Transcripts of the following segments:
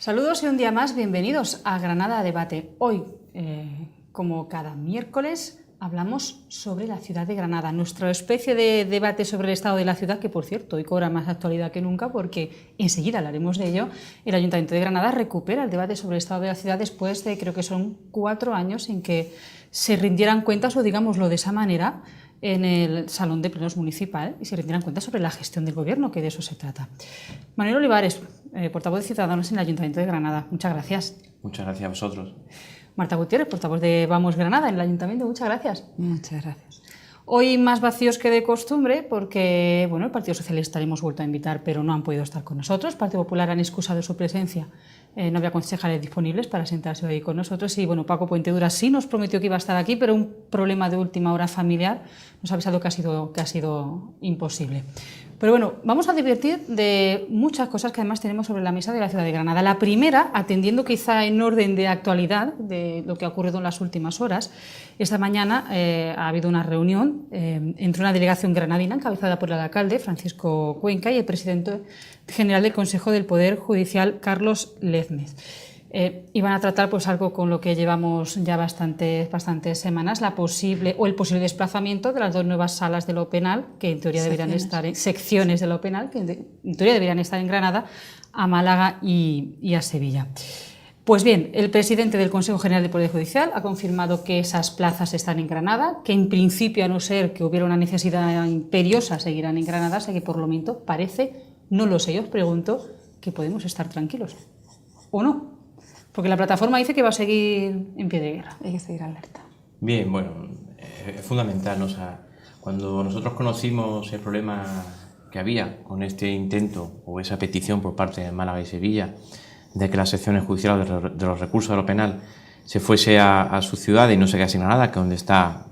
Saludos y un día más, bienvenidos a Granada Debate. Hoy, como cada miércoles, hablamos sobre la ciudad de Granada, nuestra especie de debate sobre el estado de la ciudad, que por cierto hoy cobra más actualidad que nunca porque enseguida hablaremos de ello. El Ayuntamiento de Granada recupera el debate sobre el estado de la ciudad después de, creo que son 4 años en que se rindieran cuentas, o digámoslo de esa manera, en el Salón de Plenos Municipal y se rindieran cuentas sobre la gestión del Gobierno, que de eso se trata. Manuel Olivares, portavoz de Ciudadanos en el Ayuntamiento de Granada, muchas gracias. Muchas gracias a vosotros. Marta Gutiérrez, portavoz de Vamos Granada en el Ayuntamiento, muchas gracias. Muchas gracias. Hoy más vacíos que de costumbre porque el Partido Socialista le hemos vuelto a invitar, pero no han podido estar con nosotros. El Partido Popular han excusado su presencia. No había concejales disponibles para sentarse hoy con nosotros y Paco Puentedura sí nos prometió que iba a estar aquí, pero un problema de última hora familiar nos ha avisado que ha sido imposible. Pero vamos a divertir de muchas cosas que además tenemos sobre la mesa de la ciudad de Granada. La primera, atendiendo quizá en orden de actualidad de lo que ha ocurrido en las últimas horas, esta mañana ha habido una reunión entre una delegación granadina encabezada por el alcalde Francisco Cuenca y el presidente general del Consejo del Poder Judicial, Carlos Lézmez. Iban a tratar algo con lo que llevamos ya bastantes semanas, el posible desplazamiento de las 2 nuevas salas de lo penal, que en teoría deberían estar en secciones de lo penal, que en teoría deberían estar en Granada, a Málaga y a Sevilla. Pues bien, el presidente del Consejo General del Poder Judicial ha confirmado que esas plazas están en Granada, que en principio, a no ser que hubiera una necesidad imperiosa, seguirán en Granada, así que por lo menos parece, no lo sé, yo os pregunto, que podemos estar tranquilos, ¿o no? Porque la plataforma dice que va a seguir en pie de guerra. Hay que seguir alerta. Bien, es fundamental, ¿no? O sea, cuando nosotros conocimos el problema que había con este intento o esa petición por parte de Málaga y Sevilla de que las secciones judiciales de los recursos de lo penal se fuese a su ciudad y no se quedase en Granada, que es donde está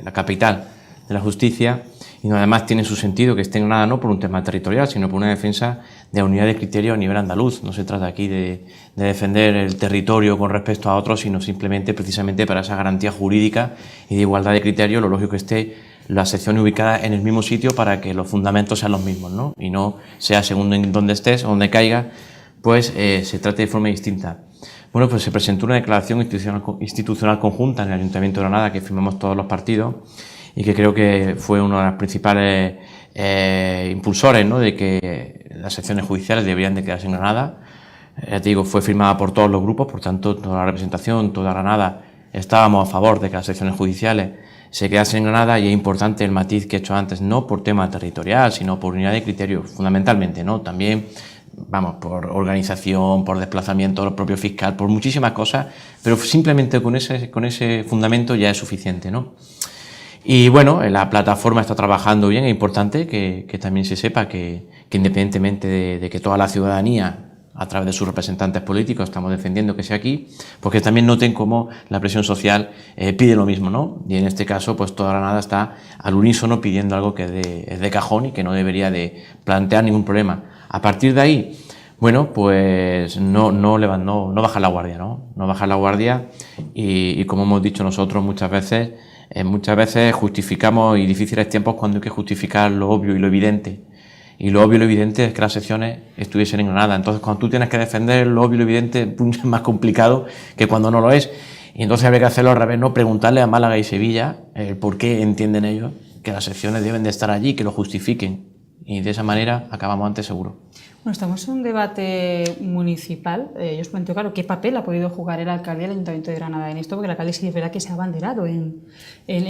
la capital de la justicia, y además tiene su sentido que esté en Granada no por un tema territorial, sino por una defensa de unidad de criterio a nivel andaluz. No se trata aquí de defender el territorio con respecto a otros, sino simplemente precisamente para esa garantía jurídica y de igualdad de criterio. Lo lógico es que esté la sección ubicada en el mismo sitio para que los fundamentos sean los mismos, ¿no? Y no sea según en donde estés o donde caiga, pues se trate de forma distinta. Bueno, pues se presentó una declaración institucional conjunta en el Ayuntamiento de Granada que firmamos todos los partidos y que creo que fue uno de los principales impulsores, ¿no?, de que las secciones judiciales deberían de quedarse en Granada. Ya te digo, fue firmada por todos los grupos, por tanto, toda la representación, toda Granada, estábamos a favor de que las secciones judiciales se quedasen en Granada, y es importante el matiz que he hecho antes, no por tema territorial, sino por unidad de criterio, fundamentalmente, ¿no? También, por organización, por desplazamiento del propio fiscal, por muchísimas cosas, pero simplemente con ese fundamento ya es suficiente, ¿no? Y la plataforma está trabajando bien. Es importante que también se sepa que independientemente de que toda la ciudadanía, a través de sus representantes políticos, estamos defendiendo que sea aquí, porque también noten cómo la presión social pide lo mismo, ¿no? Y en este caso, pues toda Granada está al unísono pidiendo algo que es de cajón y que no debería de plantear ningún problema. A partir de ahí, pues no bajar la guardia, ¿no? No bajar la guardia y como hemos dicho nosotros muchas veces justificamos, y difíciles tiempos, cuando hay que justificar lo obvio y lo evidente. Y lo obvio y lo evidente es que las secciones estuviesen en Granada. Entonces, cuando tú tienes que defender lo obvio y lo evidente, es más complicado que cuando no lo es. Y entonces habría que hacerlo al revés, ¿no? Preguntarle a Málaga y Sevilla por qué entienden ellos que las secciones deben de estar allí, que lo justifiquen. Y de esa manera acabamos antes seguro. Bueno, estamos en un debate municipal. Yo os planteo, claro, qué papel ha podido jugar el alcalde del Ayuntamiento de Granada en esto, porque el alcalde sí es verdad que se ha abanderado en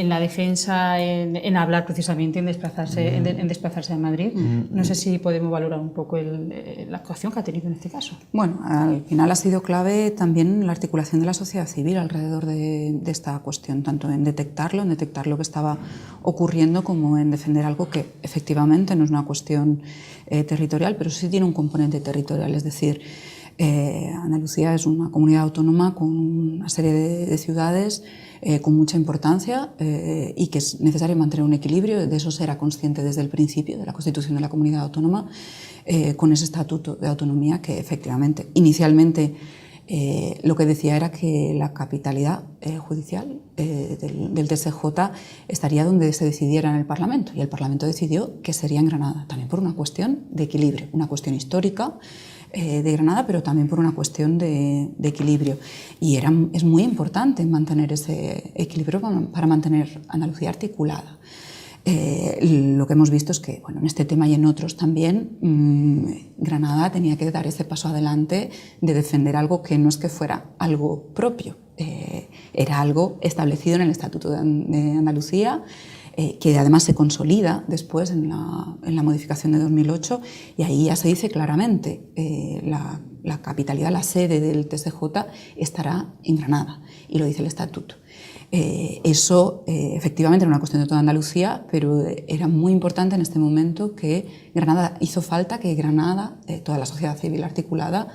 la defensa, en hablar precisamente, en desplazarse a Madrid. No sé si podemos valorar un poco la actuación que ha tenido en este caso. Bueno, al final ha sido clave también la articulación de la sociedad civil alrededor de esta cuestión, tanto en detectar lo que estaba ocurriendo, como en defender algo que efectivamente no es una cuestión territorial, pero sí tiene un componente territorial. Es decir, Andalucía es una comunidad autónoma con una serie de ciudades con mucha importancia y que es necesario mantener un equilibrio. De eso se era consciente desde el principio de la Constitución de la Comunidad Autónoma, con ese estatuto de autonomía que efectivamente inicialmente lo que decía era que la capitalidad judicial del TSJ estaría donde se decidiera en el Parlamento, y el Parlamento decidió que sería en Granada, también por una cuestión de equilibrio, una cuestión histórica de Granada, pero también por una cuestión de equilibrio. Y es muy importante mantener ese equilibrio para mantener Andalucía articulada. Lo que hemos visto es que, bueno, en este tema y en otros también, Granada tenía que dar ese paso adelante de defender algo que no es que fuera algo propio, era algo establecido en el Estatuto de Andalucía, que además se consolida después en la modificación de 2008, y ahí ya se dice claramente la capitalidad, la sede del TSJ estará en Granada, y lo dice el Estatuto. Eso efectivamente era una cuestión de toda Andalucía, pero era muy importante en este momento que Granada, hizo falta que Granada, toda la sociedad civil articulada,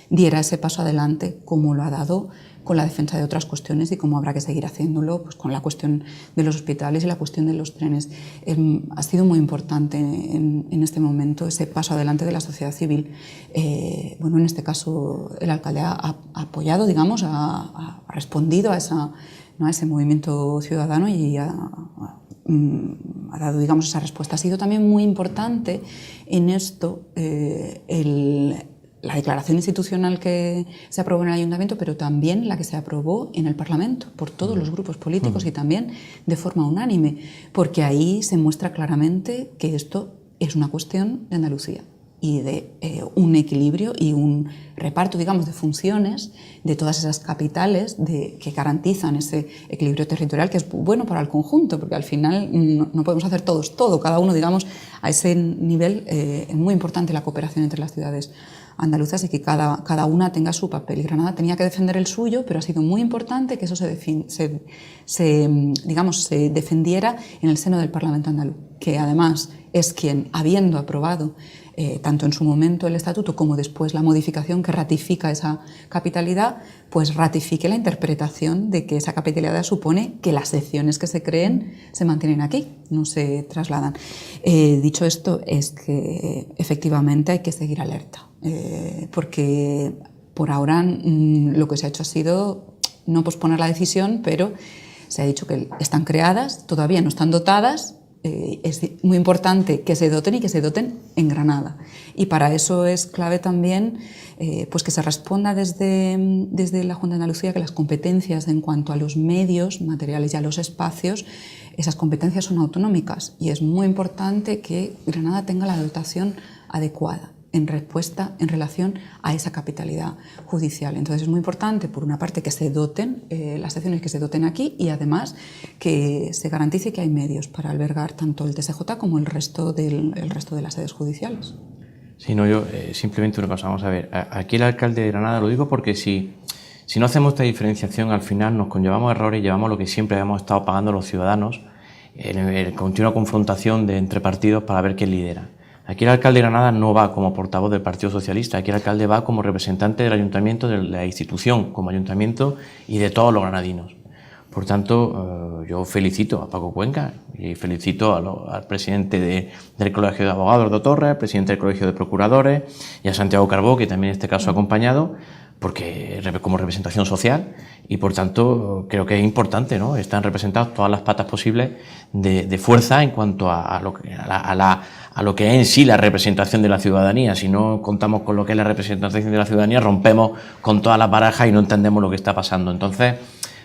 diera ese paso adelante como lo ha dado con la defensa de otras cuestiones y como habrá que seguir haciéndolo pues, con la cuestión de los hospitales y la cuestión de los trenes. Ha sido muy importante en este momento ese paso adelante de la sociedad civil. Bueno, en este caso el alcalde ha apoyado, digamos, ha respondido a ese movimiento ciudadano y ha dado, digamos, esa respuesta. Ha sido también muy importante en esto la declaración institucional que se aprobó en el Ayuntamiento, pero también la que se aprobó en el Parlamento por todos los grupos políticos y también de forma unánime, porque ahí se muestra claramente que esto es una cuestión de Andalucía y de un equilibrio y un reparto, digamos, de funciones de todas esas capitales que garantizan ese equilibrio territorial que es bueno para el conjunto, porque al final no podemos hacer todos todo, cada uno, digamos, a ese nivel es muy importante la cooperación entre las ciudades andaluzas y que cada una tenga su papel. Y Granada tenía que defender el suyo, pero ha sido muy importante que eso se defendiera en el seno del Parlamento andaluz, que además es quien, habiendo aprobado tanto en su momento el estatuto como después la modificación que ratifica esa capitalidad, pues ratifique la interpretación de que esa capitalidad supone que las secciones que se creen se mantienen aquí, no se trasladan. Dicho esto, es que efectivamente hay que seguir alerta, porque por ahora lo que se ha hecho ha sido no posponer la decisión, pero se ha dicho que están creadas, todavía no están dotadas. Es muy importante que se doten y que se doten en Granada. Y para eso es clave también pues que se responda desde la Junta de Andalucía que las competencias en cuanto a los medios materiales y a los espacios, esas competencias son autonómicas y es muy importante que Granada tenga la dotación adecuada en respuesta en relación a esa capitalidad judicial. Entonces es muy importante, por una parte, que se doten las secciones que se doten aquí y además que se garantice que hay medios para albergar tanto el TSJ como el resto de las sedes judiciales. Sí, no, yo simplemente una cosa, vamos a ver, aquí el alcalde de Granada, lo digo porque si no hacemos esta diferenciación, al final nos conllevamos errores y llevamos lo que siempre hemos estado pagando los ciudadanos, en continua confrontación entre partidos para ver quién lidera. Aquí el alcalde de Granada no va como portavoz del Partido Socialista, aquí el alcalde va como representante del ayuntamiento, de la institución como ayuntamiento y de todos los granadinos. Por tanto, yo felicito a Paco Cuenca y felicito al presidente del Colegio de Abogados de Torres, al presidente del Colegio de Procuradores y a Santiago Carbó, que también en este caso ha acompañado, porque como representación social y por tanto creo que es importante, ¿no? Están representadas todas las patas posibles de fuerza en cuanto a lo que es en sí la representación de la ciudadanía. Si no contamos con lo que es la representación de la ciudadanía, rompemos con todas las barajas y no entendemos lo que está pasando. Entonces,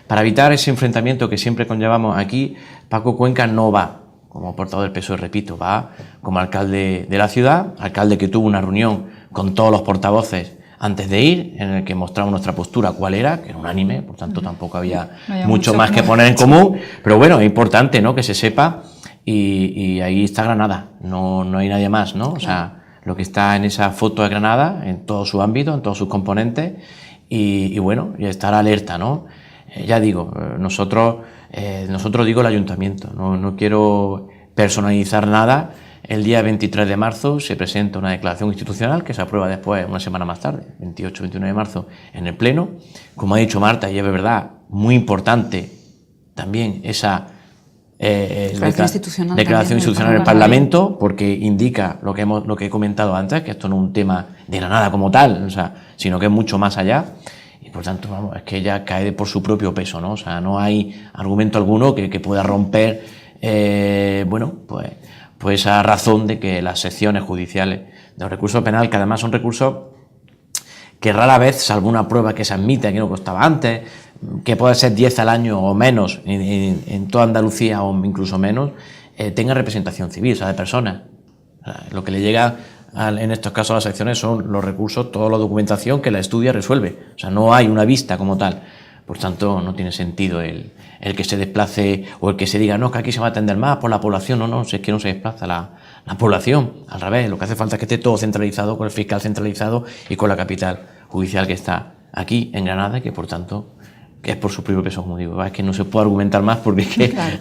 para evitar ese enfrentamiento que siempre conllevamos aquí, Paco Cuenca no va como portavoz del PSOE, repito, va como alcalde de la ciudad, alcalde que tuvo una reunión con todos los portavoces antes de ir, en el que mostramos nuestra postura, cuál era, que era unánime, por tanto tampoco había mucho más que poner en común, pero bueno, es importante, ¿no?, que se sepa, y ahí está Granada, no hay nadie más, ¿no? Claro. O sea, lo que está en esa foto es Granada, en todo su ámbito, en todos sus componentes, y bueno, y estar alerta, ¿no? Ya digo, nosotros digo el ayuntamiento, no quiero personalizar nada. El día 23 de marzo se presenta una declaración institucional que se aprueba después, una semana más tarde, 28-29 de marzo, en el Pleno. Como ha dicho Marta, y es verdad, muy importante también esa declaración institucional en el Parlamento, porque indica lo que he comentado antes, que esto no es un tema de Granada como tal, o sea, sino que es mucho más allá. Y por tanto, vamos, es que ella cae por su propio peso, ¿no? O sea, no hay argumento alguno que pueda romper, pues esa razón de que las secciones judiciales de los recursos penales, que además son recursos que rara vez, salvo una prueba que se admite, que no costaba antes, que puede ser 10 al año o menos en toda Andalucía o incluso menos, tenga representación civil, o sea, de personas. O sea, lo que le llega en estos casos a las secciones son los recursos, toda la documentación que la estudia resuelve. O sea, no hay una vista como tal. Por tanto, no tiene sentido el que se desplace o el que se diga, no, que aquí se va a atender más por la población. No, no, si es que no se desplaza la población. Al revés, lo que hace falta es que esté todo centralizado, con el fiscal centralizado y con la capital judicial que está aquí en Granada, que por tanto, que es por su propio peso, como digo. Es que no se puede argumentar más porque es que claro.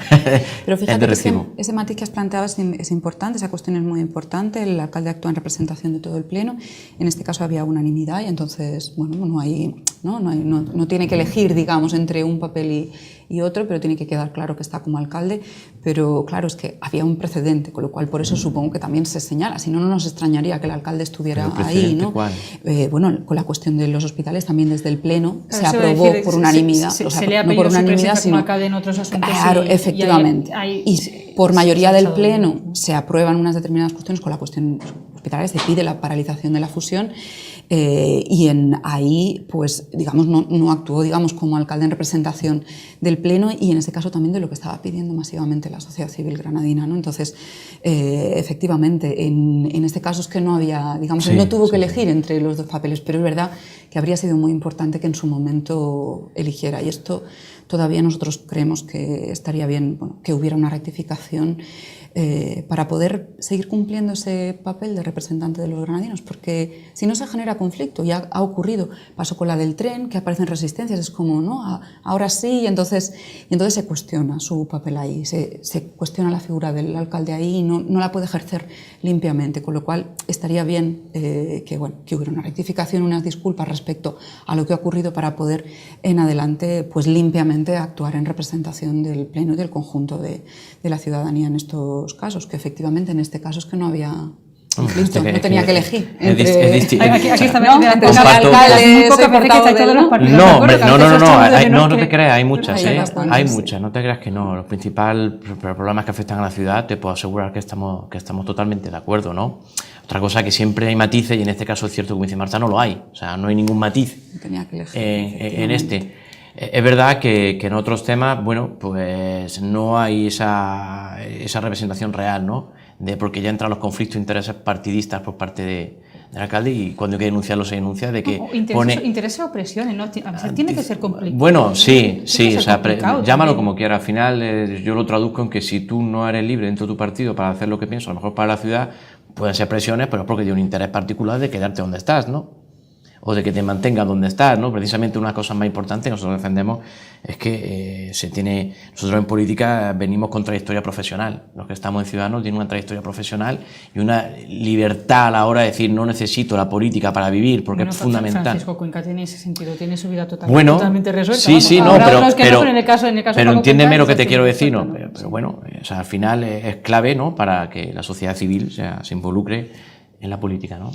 Pero fíjate es de recibo. que ese matiz que has planteado es importante, esa cuestión es muy importante. El alcalde actúa en representación de todo el pleno. En este caso había unanimidad y entonces, bueno, no tiene que elegir, digamos, entre un papel y otro, pero tiene que quedar claro que está como alcalde. Pero claro, es que había un precedente, con lo cual por eso supongo que también se señala. Si no, no nos extrañaría que el alcalde estuviera ahí, ¿no? ¿Cuál? Bueno, con la cuestión de los hospitales también desde el pleno se aprobó por unanimidad. Se le ha pedido su presencia como alcalde en otros asuntos. Claro, efectivamente. Y por mayoría del pleno se aprueban unas determinadas cuestiones. Con la cuestión hospitalaria se pide la paralización de la fusión. Y ahí, pues, digamos, no actuó, digamos, como alcalde en representación del pleno y en ese caso también de lo que estaba pidiendo masivamente la sociedad civil granadina, ¿no? Entonces, efectivamente, en este caso es que no había, digamos, él no tuvo que elegir entre los dos papeles, pero es verdad que habría sido muy importante que en su momento eligiera, y esto todavía nosotros creemos que estaría bien, bueno, que hubiera una rectificación para poder seguir cumpliendo ese papel de representante de los granadinos, porque si no se genera conflicto, ya ha ocurrido, pasó con la del tren, que aparecen resistencias, es como, ¿no? Ahora sí, y entonces se cuestiona su papel ahí, se cuestiona la figura del alcalde ahí y no la puede ejercer limpiamente, con lo cual estaría bien que hubiera una rectificación, unas disculpas respecto a lo que ha ocurrido para poder en adelante, pues limpiamente actuar en representación del pleno y del conjunto de la ciudadanía en estos casos, que efectivamente en este caso es que no había conflicto, no tenía que elegir. Aquí está entre los alcaldes, no te creas, hay muchas, hay muchas, no te creas que no. Los principales problemas que afectan a la ciudad, te puedo asegurar que estamos totalmente de acuerdo, ¿no? Otra cosa que siempre hay matices, y en este caso es cierto, como dice Marta, no lo hay, o sea, no hay ningún matiz tenía que elegir, en este. Es verdad que en otros temas, bueno, pues no hay esa representación real, ¿no? Porque ya entran los conflictos de intereses partidistas por parte del alcalde, y cuando hay que denunciarlo se denuncia de que intereses o presiones, ¿no? A veces tiene que ser complicado. Bueno, sí, o sea, llámalo como quieras. Al final yo lo traduzco en que si tú no eres libre dentro de tu partido para hacer lo que piensas, a lo mejor para la ciudad, pueden ser presiones, pero es porque tiene un interés particular de quedarte donde estás, ¿no? O de que te mantenga donde estás, ¿no? Precisamente una cosa más importante que nosotros defendemos es que nosotros en política venimos con trayectoria profesional. Los que estamos en Ciudadanos tienen una trayectoria profesional y una libertad a la hora de decir no necesito la política para vivir, porque es fundamental. Francisco Cuenca tiene ese sentido, tiene su vida totalmente resuelta. Sí, pero entiéndeme lo que te quiero decir, ¿no? Pero bueno, o sea, al final es clave, ¿no? Para que la sociedad civil se involucre en la política, ¿no?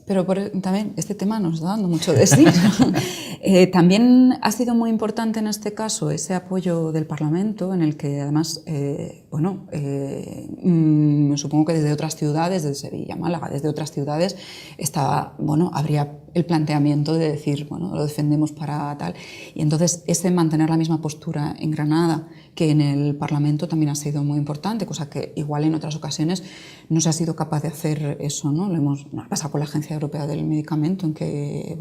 Pero también este tema nos está dando mucho de sí, ¿no? También ha sido muy importante en este caso ese apoyo del Parlamento, en el que además, supongo que desde otras ciudades, desde Sevilla, Málaga, desde otras ciudades, habría el planteamiento de decir, bueno, lo defendemos para tal. Y entonces ese mantener la misma postura en Granada que en el Parlamento también ha sido muy importante, cosa que igual en otras ocasiones no se ha sido capaz de hacer eso, ¿no? Nos ha pasado con la Agencia Europea del Medicamento, en que,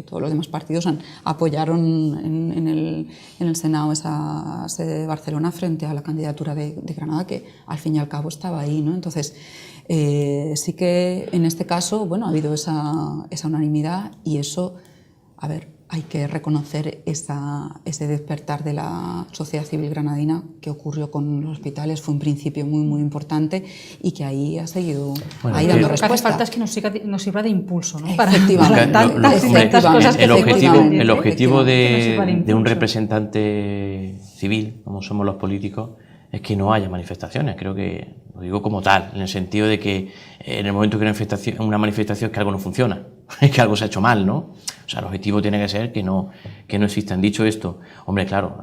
todos los demás partidos apoyaron en el Senado esa sede de Barcelona frente a la candidatura de Granada, que al fin y al cabo estaba ahí, ¿no? Entonces, sí que en este caso, ha habido esa unanimidad, y eso, hay que reconocer ese despertar de la sociedad civil granadina que ocurrió con los hospitales. Fue un principio muy, muy importante y que ahí ha seguido dando respuesta. Lo que hace falta es que nos sirva de impulso, ¿no? Efectivamente. Tantas cosas que el objetivo de un representante civil, como somos los políticos, es que no haya manifestaciones. Creo que lo digo como tal, en el sentido de que en el momento que una manifestación es que algo no funciona, es que algo se ha hecho mal, ¿no? O sea, el objetivo tiene que ser que no existan. Dicho esto, hombre, claro,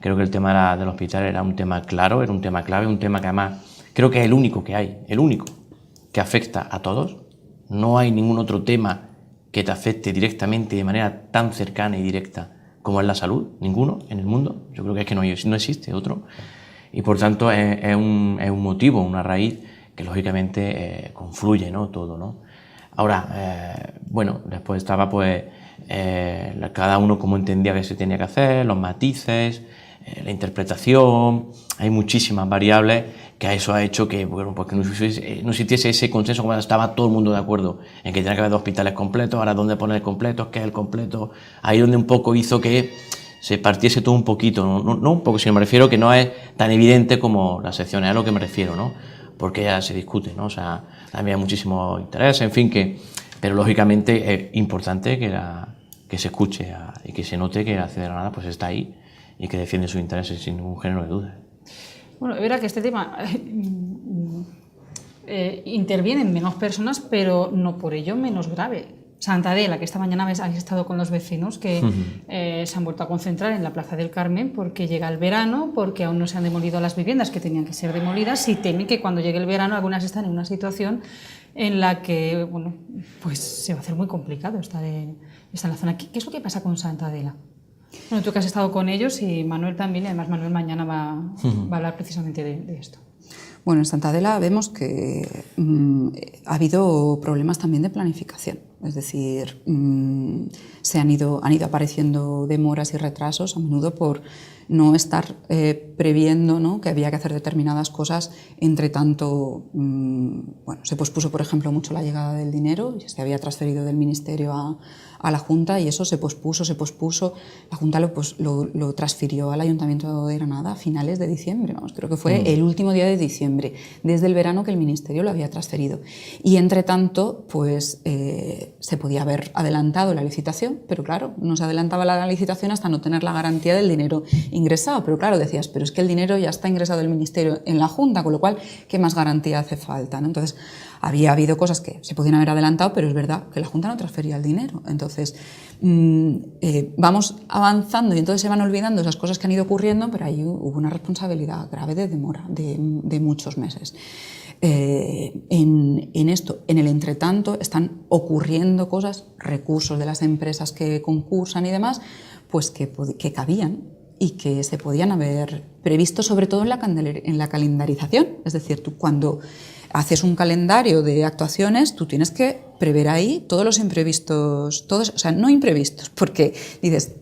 creo que el tema del hospital era un tema claro, era un tema clave, un tema que además creo que es el único que hay, el único que afecta a todos. No hay ningún otro tema que te afecte directamente de manera tan cercana y directa como es la salud, ninguno en el mundo. Yo creo que es que no existe otro. Y por tanto es un motivo, una raíz que lógicamente confluye, ¿no? Todo, ¿no? Ahora, bueno, después estaba pues cada uno como entendía que se tenía que hacer, los matices, la interpretación. Hay muchísimas variables que a eso ha hecho que, bueno, pues que no existiese ese consenso cuando estaba todo el mundo de acuerdo en que tenía que haber 2 hospitales completos. Ahora, ¿dónde poner el completo? ¿Qué es el completo? Ahí donde un poco hizo que se partiese todo un poquito, no un poco, sino me refiero que no es tan evidente como las secciones, es a lo que me refiero, ¿no? Porque ya se discute, ¿no? O sea, también hay muchísimos intereses, en fin, pero lógicamente es importante que se escuche y que se note que la Ciudad de Granada pues está ahí y que defiende sus intereses sin ningún género de duda. Bueno, es verdad que este tema intervienen menos personas, pero no por ello menos grave. Santa Adela, que esta mañana habéis estado con los vecinos, que se han vuelto a concentrar en la Plaza del Carmen porque llega el verano, porque aún no se han demolido las viviendas que tenían que ser demolidas y temen que cuando llegue el verano algunas están en una situación en la que, bueno, pues se va a hacer muy complicado estar en la zona. ¿Qué es lo que pasa con Santa Adela? Bueno, tú que has estado con ellos y Manuel también, y además Manuel mañana va a hablar precisamente de esto. Bueno, en Santa Adela vemos que ha habido problemas también de planificación, es decir, han ido apareciendo demoras y retrasos a menudo por no estar previendo, ¿no?, que había que hacer determinadas cosas. Entre tanto, bueno, se pospuso, por ejemplo, mucho la llegada del dinero, se había transferido del Ministerio a la Junta y eso se pospuso. La Junta lo transfirió al Ayuntamiento de Granada a finales de diciembre, vamos, creo que fue el último día de diciembre, desde el verano que el Ministerio lo había transferido. Y entre tanto, pues se podía haber adelantado la licitación, pero claro, no se adelantaba la licitación hasta no tener la garantía del dinero ingresado. Pero claro, decías, pero es que el dinero ya está ingresado del Ministerio en la Junta, con lo cual, ¿qué más garantía hace falta, ¿no? Entonces, había habido cosas que se podían haber adelantado, pero es verdad que la Junta no transfería el dinero. Entonces, vamos avanzando y entonces se van olvidando esas cosas que han ido ocurriendo, pero ahí hubo una responsabilidad grave de demora de muchos meses. En el entretanto, están ocurriendo cosas, recursos de las empresas que concursan y demás, pues que cabían y que se podían haber previsto, sobre todo en la calendarización. Es decir, tú cuando haces un calendario de actuaciones, tú tienes que prever ahí todos los imprevistos, o sea, no imprevistos, porque dices,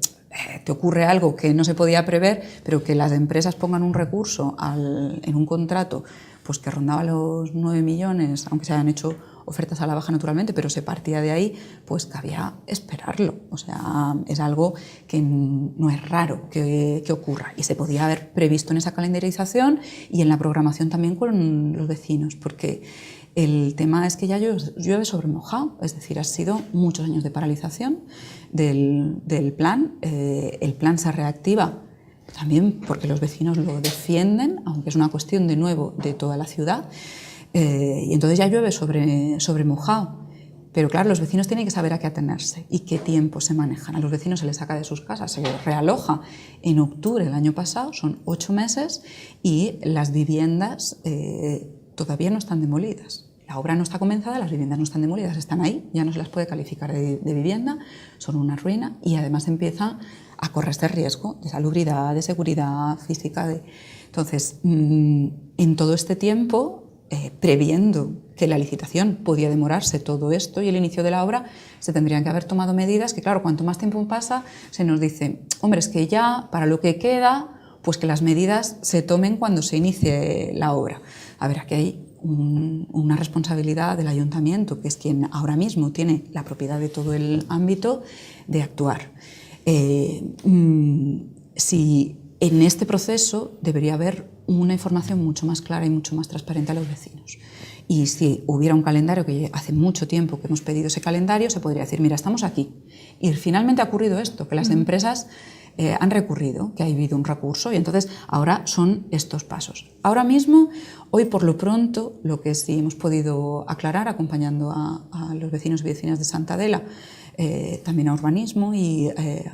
te ocurre algo que no se podía prever, pero que las empresas pongan un recurso en un contrato pues que rondaba los 9 millones, aunque se hayan hecho ofertas a la baja naturalmente, pero se partía de ahí, pues cabía esperarlo. O sea, es algo que no es raro que ocurra y se podía haber previsto en esa calendarización y en la programación también con los vecinos, porque el tema es que ya llueve sobre mojado, es decir, ha sido muchos años de paralización del plan. El plan se reactiva también porque los vecinos lo defienden, aunque es una cuestión de nuevo de toda la ciudad, y entonces ya llueve sobre mojado. Pero claro, los vecinos tienen que saber a qué atenerse y qué tiempo se manejan. A los vecinos se les saca de sus casas, se les realoja en octubre del año pasado, son 8 meses, y las viviendas todavía no están demolidas. La obra no está comenzada, las viviendas no están demolidas, están ahí, ya no se las puede calificar de vivienda, son una ruina y además empieza a correrse riesgo de salubridad, de seguridad física. Entonces, en todo este tiempo, previendo que la licitación podía demorarse todo esto y el inicio de la obra, se tendrían que haber tomado medidas que, claro, cuanto más tiempo pasa, se nos dice, hombre, es que ya para lo que queda, pues que las medidas se tomen cuando se inicie la obra. A ver, aquí hay una responsabilidad del ayuntamiento, que es quien ahora mismo tiene la propiedad de todo el ámbito, de actuar. Si en este proceso debería haber una información mucho más clara y mucho más transparente a los vecinos. Y si hubiera un calendario, que hace mucho tiempo que hemos pedido ese calendario, se podría decir, mira, estamos aquí. Y finalmente ha ocurrido esto, que las empresas han recurrido, que ha habido un recurso y entonces ahora son estos pasos. Ahora mismo, hoy por lo pronto, lo que sí hemos podido aclarar acompañando a los vecinos y vecinas de Santa Adela, también a urbanismo y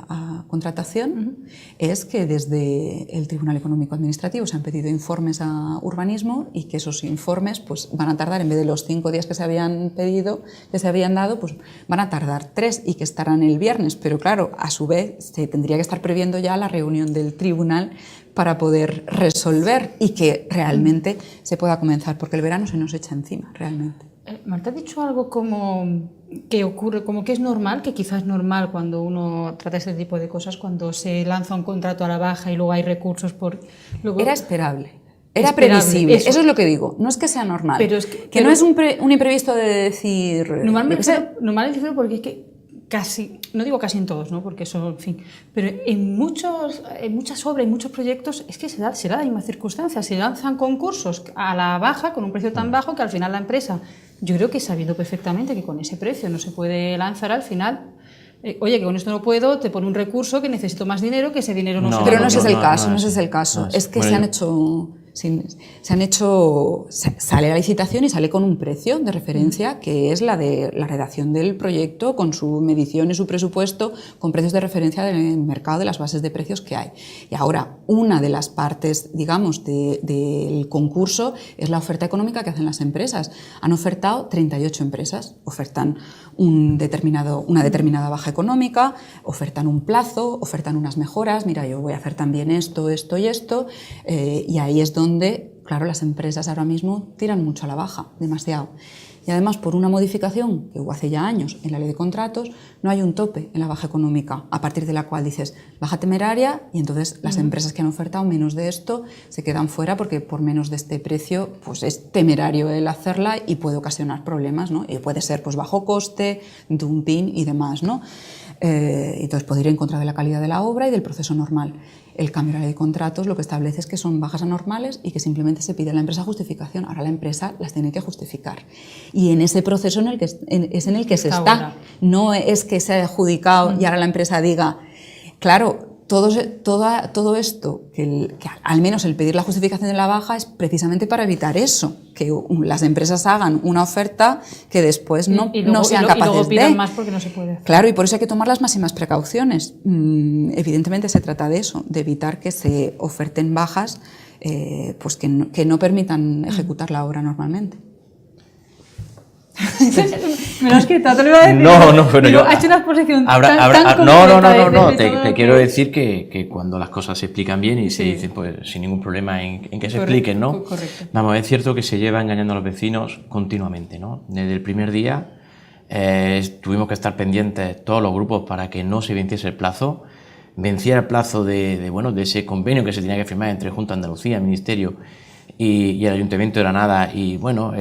a contratación, es que desde el Tribunal Económico Administrativo se han pedido informes a urbanismo y que esos informes pues, van a tardar, en vez de los 5 días que se habían pedido, que se habían dado, pues van a tardar 3 y que estarán el viernes. Pero claro, a su vez se tendría que estar previendo ya la reunión del tribunal para poder resolver y que realmente se pueda comenzar, porque el verano se nos echa encima, realmente. Marta ha dicho algo como que ocurre, como que es normal, que quizás es normal cuando uno trata este tipo de cosas, cuando se lanza un contrato a la baja y luego hay recursos por... Luego... Era esperable. Era previsible, eso es lo que digo, no es que sea normal, pero es que no es un imprevisto de decir... Normalmente porque es que casi, no digo casi en todos, ¿no? Porque eso, en fin, pero en muchas obras, en muchos proyectos, es que se da la misma circunstancia, se lanzan concursos a la baja, con un precio tan bajo que al final la empresa, yo creo que sabiendo perfectamente que con ese precio no se puede lanzar al final... oye, que con esto no puedo, te pone un recurso que necesito más dinero, que ese dinero no se... Pero no ese es el caso, no ese es el caso. Es que bueno, sale la licitación y sale con un precio de referencia que es la de la redacción del proyecto, con su medición y su presupuesto, con precios de referencia del mercado, de las bases de precios que hay. Y ahora, una de las partes, digamos, del concurso es la oferta económica que hacen las empresas. Han ofertado 38 empresas, ofertan una determinada baja económica, ofertan un plazo, ofertan unas mejoras, mira, yo voy a hacer también esto, esto y esto, y ahí es donde, claro, las empresas ahora mismo tiran mucho a la baja, demasiado. Y además, por una modificación que hubo hace ya años en la ley de contratos, no hay un tope en la baja económica, a partir de la cual dices baja temeraria y entonces las empresas que han ofertado menos de esto se quedan fuera porque por menos de este precio pues es temerario el hacerla y puede ocasionar problemas, ¿no? Y puede ser pues bajo coste, dumping y demás, ¿no? Entonces puede ir en contra de la calidad de la obra y del proceso normal. El cambio de la ley de contratos lo que establece es que son bajas anormales y que simplemente se pide a la empresa justificación. Ahora la empresa las tiene que justificar. Y en ese proceso es en el que se está. No es que se haya adjudicado y ahora la empresa diga, claro, todo esto, que al menos el pedir la justificación de la baja es precisamente para evitar eso, que las empresas hagan una oferta que después no sean capaces de... Y luego pidan más porque no se puede hacer. Claro, y por eso hay que tomar las máximas precauciones. Evidentemente se trata de eso, de evitar que se oferten bajas pues que no permitan ejecutar la obra normalmente. Me lo has quitado, te lo iba a decir. No, pero yo... Ha hecho una exposición No, te quiero decir que cuando las cosas se explican bien y se dicen pues sin ningún problema en que se expliquen, ¿no? Correcto. Vamos, es cierto que se lleva engañando a los vecinos continuamente, ¿no? Desde el primer día tuvimos que estar pendientes todos los grupos para que no se venciese el plazo. Venciera el plazo de ese convenio que se tenía que firmar entre Junta de Andalucía, Ministerio y el Ayuntamiento de Granada, y bueno,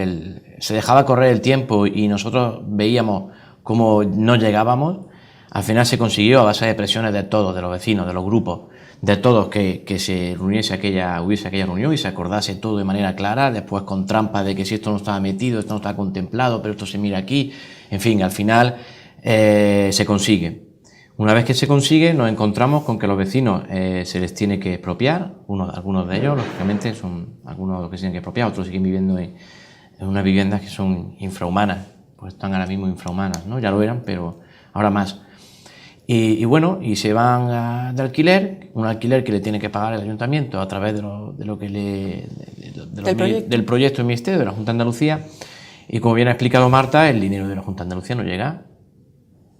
se dejaba correr el tiempo y nosotros veíamos cómo no llegábamos. Al final se consiguió a base de presiones de todos, de los vecinos, de los grupos, de todos, que se hubiese aquella reunión y se acordase todo de manera clara, después con trampas de que si esto no estaba metido, esto no estaba contemplado, pero esto se mira aquí, en fin, al final se consigue. Una vez que se consigue, nos encontramos con que los vecinos se les tiene que expropiar, algunos de ellos, lógicamente, son algunos los que se tienen que expropiar, otros siguen viviendo en unas viviendas que son infrahumanas, pues están ahora mismo infrahumanas, ¿no? Ya lo eran, pero ahora más. Y bueno, y se van de alquiler, un alquiler que le tiene que pagar el ayuntamiento a través del proyecto del Ministerio, de la Junta de Andalucía, y como bien ha explicado Marta, el dinero de la Junta de Andalucía no llega.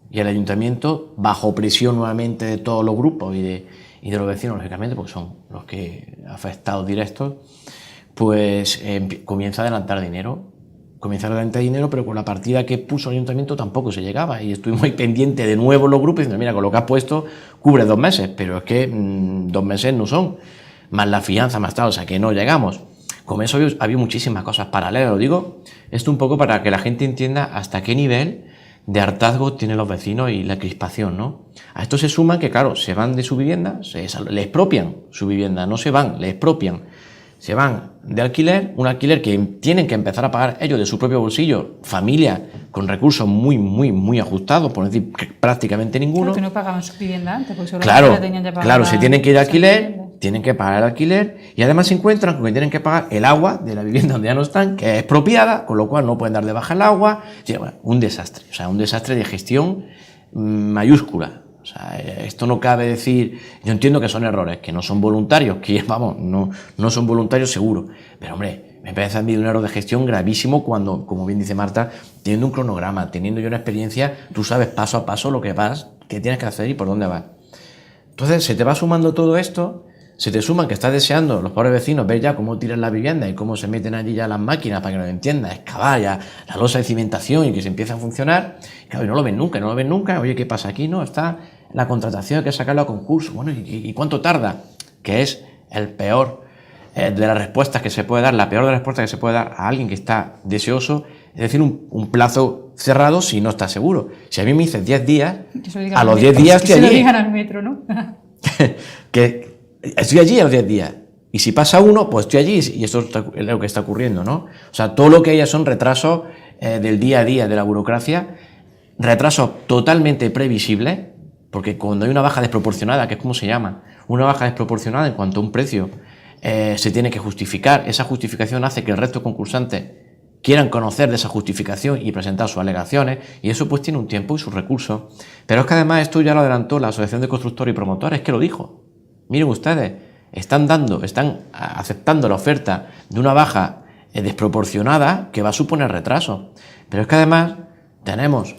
Y el ayuntamiento, bajo presión nuevamente de todos los grupos y de los vecinos, lógicamente, porque son los que afectados directos, pues comienza a adelantar dinero. Pero con la partida que puso el ayuntamiento tampoco se llegaba. Y estuvimos ahí pendientes de nuevo los grupos diciendo, mira, con lo que has puesto cubre 2 meses, pero es que 2 meses no son, más la fianza, más tal, o sea que no llegamos. Con eso había muchísimas cosas paralelas, lo digo, esto un poco para que la gente entienda hasta qué nivel de hartazgo tienen los vecinos y la crispación, ¿no? A esto se suma que, claro, se van de su vivienda, le expropian su vivienda, no se van, le expropian. Se van de alquiler, un alquiler que tienen que empezar a pagar ellos de su propio bolsillo, familias con recursos muy, muy, muy ajustados, por decir prácticamente ninguno. Claro, que no pagaban su vivienda antes, porque la tenían ya pagada. Claro, se tienen que ir de alquiler, tienen que pagar el alquiler y además se encuentran con que tienen que pagar el agua de la vivienda donde ya no están, que es expropiada, con lo cual no pueden dar de baja el agua. Sí, bueno, un desastre, o sea, un desastre de gestión mayúscula. O sea, esto no cabe decir, yo entiendo que son errores, que no son voluntarios, que vamos, no son voluntarios seguro, pero hombre, me parece a mí un error de gestión gravísimo cuando, como bien dice Marta, teniendo un cronograma, teniendo yo una experiencia, tú sabes paso a paso lo que vas, qué tienes que hacer y por dónde vas. Entonces se te va sumando todo esto, se te suman que estás deseando, los pobres vecinos, ver ya cómo tiran la vivienda y cómo se meten allí ya las máquinas para que lo entiendan, excavar ya la losa de cimentación y que se empiece a funcionar. Claro, y no lo ven nunca, oye, ¿qué pasa aquí? No, está la contratación, hay que sacarlo a concurso. Bueno, ¿y cuánto tarda? Que es el peor de las respuestas que se puede dar, la peor de las respuestas que se puede dar a alguien que está deseoso, es decir, un plazo cerrado si no está seguro. Si a mí me dices 10 días, a los 10 días estoy allí. Que se lo digan al metro, ¿no? que estoy allí a los 10 días. Y si pasa uno, pues estoy allí y eso es lo que está ocurriendo, ¿no? O sea, todo lo que haya son retrasos del día a día de la burocracia, retrasos totalmente previsibles, porque cuando hay una baja desproporcionada, que es como se llama, una baja desproporcionada en cuanto a un precio, se tiene que justificar. Esa justificación hace que el resto de concursantes quieran conocer de esa justificación y presentar sus alegaciones, y eso pues tiene un tiempo y sus recursos. Pero es que además esto ya lo adelantó la Asociación de Constructores y Promotores, que lo dijo. Miren ustedes, están aceptando la oferta de una baja desproporcionada que va a suponer retraso. Pero es que además tenemos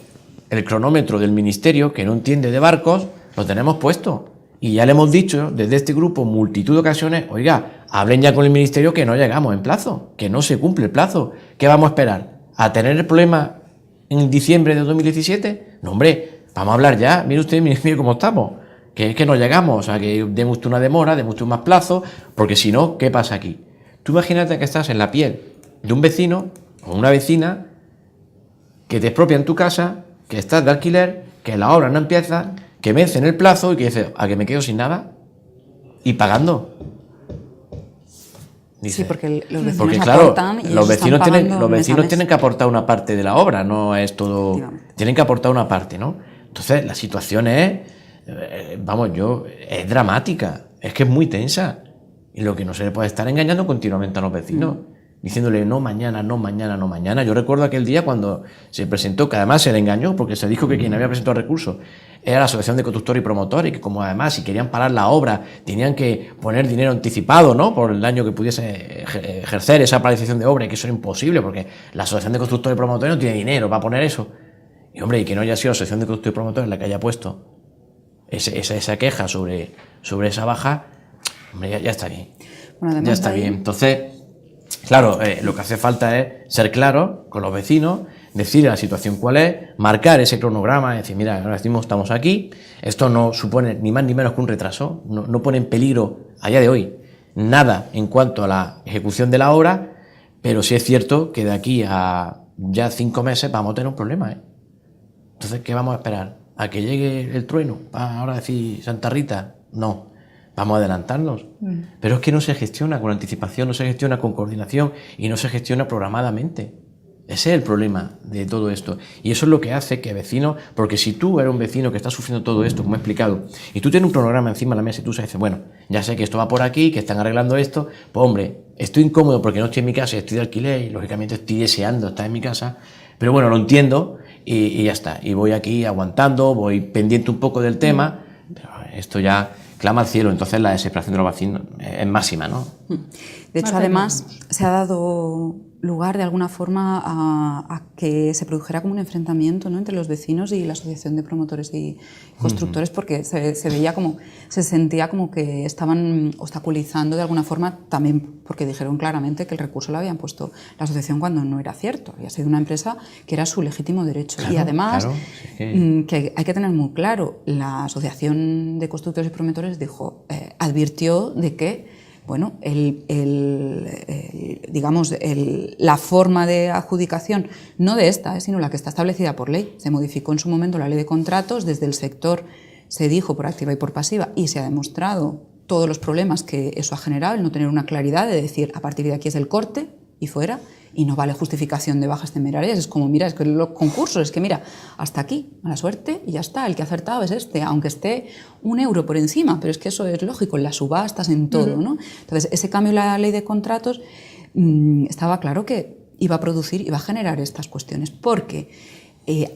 el cronómetro del Ministerio, que no entiende de barcos, lo tenemos puesto. Y ya le hemos dicho desde este grupo multitud de ocasiones, oiga, hablen ya con el Ministerio que no llegamos en plazo, que no se cumple el plazo. ¿Qué vamos a esperar? ¿A tener el problema en diciembre de 2017? No, hombre, vamos a hablar ya. Mire usted, mire cómo estamos. Que es que no llegamos, o sea, que demos usted una demora, demos usted más plazo, porque si no, ¿qué pasa aquí? Tú imagínate que estás en la piel de un vecino o una vecina que te expropian tu casa, que estás de alquiler, que la obra no empieza, que vencen el plazo y que dices, ¿a que me quedo sin nada? Y pagando. Dice, sí, porque los vecinos porque, claro, aportan y los vecinos tienen tienen que aportar una parte de la obra, no es todo. Tienen que aportar una parte, ¿no? Entonces, la situación es, es dramática, es que es muy tensa. Y lo que no se le puede estar engañando continuamente a los vecinos, diciéndole no mañana, no mañana, no mañana. Yo recuerdo aquel día cuando se presentó, que además se le engañó, porque se dijo que quien había presentado recursos era la Asociación de Constructores y Promotores, y que como además si querían parar la obra tenían que poner dinero anticipado, ¿no?, por el daño que pudiese ejercer esa paralización de obra, y que eso era imposible porque la Asociación de Constructores y Promotores no tiene dinero para poner eso. Y hombre, y que no haya sido la Asociación de Constructores y Promotores la que haya puesto esa queja sobre esa baja, hombre, ya está bien. Bueno, ya está bien. Entonces, claro, lo que hace falta es ser claro con los vecinos, decir la situación cuál es, marcar ese cronograma, decir, mira, ahora decimos estamos aquí, esto no supone ni más ni menos que un retraso, no pone en peligro a día de hoy nada en cuanto a la ejecución de la obra, pero sí es cierto que de aquí a ya 5 meses vamos a tener un problema, ¿eh? Entonces, ¿qué vamos a esperar? ¿A que llegue el trueno? Ahora decir Santa Rita, no. Vamos a adelantarnos. Pero es que no se gestiona con anticipación, no se gestiona con coordinación y no se gestiona programadamente. Ese es el problema de todo esto. Y eso es lo que hace que vecinos, porque si tú eres un vecino que está sufriendo todo esto, como he explicado, y tú tienes un cronograma encima de la mesa y tú sabes, bueno, ya sé que esto va por aquí, que están arreglando esto, pues hombre, estoy incómodo porque no estoy en mi casa y estoy de alquiler y lógicamente estoy deseando estar en mi casa, pero bueno, lo entiendo y ya está. Y voy aquí aguantando, voy pendiente un poco del tema, pero esto ya clama al cielo, entonces la desesperación de los vecinos es máxima, ¿no? De hecho, además, se ha dado lugar de alguna forma a que se produjera como un enfrentamiento, ¿no?, entre los vecinos y la Asociación de Promotores y Constructores, porque se veía como, se sentía como que estaban obstaculizando de alguna forma, también porque dijeron claramente que el recurso lo habían puesto la asociación cuando no era cierto, había sido una empresa que era su legítimo derecho. Claro, y además, claro, que hay que tener muy claro, la Asociación de Constructores y Promotores dijo, advirtió de que bueno, la forma de adjudicación, no de esta, sino la que está establecida por ley. Se modificó en su momento la ley de contratos, desde el sector se dijo por activa y por pasiva y se ha demostrado todos los problemas que eso ha generado, el no tener una claridad de decir a partir de aquí es el corte y fuera, y no vale justificación de bajas temerarias. Es como, mira, es que los concursos, es que mira, hasta aquí, mala suerte y ya está, el que ha acertado es este, aunque esté €1 por encima, pero es que eso es lógico, en las subastas, en todo, ¿no? Entonces, ese cambio en la ley de contratos estaba claro que iba a producir, iba a generar estas cuestiones, porque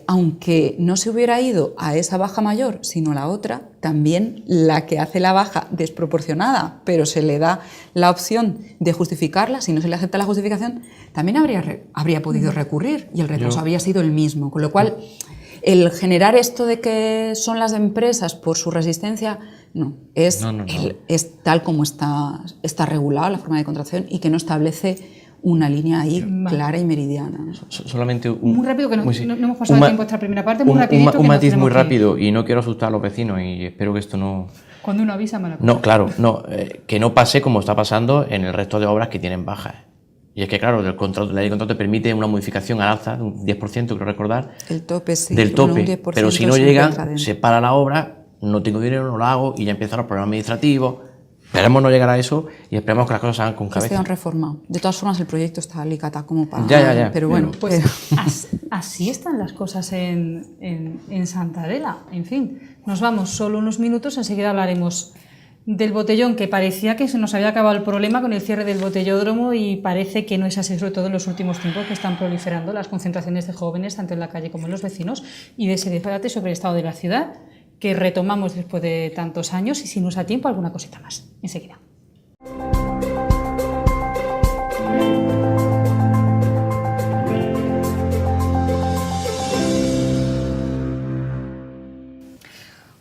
aunque no se hubiera ido a esa baja mayor, sino a la otra, también la que hace la baja desproporcionada, pero se le da la opción de justificarla, si no se le acepta la justificación, también habría podido recurrir y el retraso habría sido el mismo. Con lo cual, el generar esto de que son las empresas por su resistencia, no. Es tal como está regulada la forma de contratación y que no establece una línea ahí clara y meridiana. Solamente muy rápido, que no hemos pasado el tiempo esta primera parte, muy rapidito. Un matiz muy rápido, y no quiero asustar a los vecinos y espero que esto no... Cuando uno avisa, mala cosa. No, claro, que no pase como está pasando en el resto de obras que tienen bajas. Y es que, claro, la ley de contrato te permite una modificación al alza de un 10%, creo recordar. El tope, sí. Del tope, un 10% pero si no llegan, se para la obra, no tengo dinero, no lo hago, y ya empiezan los problemas administrativos. Esperemos no llegar a eso y esperemos que las cosas se hagan con cabeza. Que esté reformado. De todas formas, el proyecto está alicatado como para... Ya. Pero bueno, pues así están las cosas en Santa Adela. En fin, nos vamos solo unos minutos, enseguida hablaremos del botellón, que parecía que se nos había acabado el problema con el cierre del botellódromo y parece que no es así, sobre todo en los últimos tiempos, que están proliferando las concentraciones de jóvenes, tanto en la calle como en los vecinos, y de ese debate sobre el estado de la ciudad, que retomamos después de tantos años, y si nos da tiempo, alguna cosita más. Enseguida.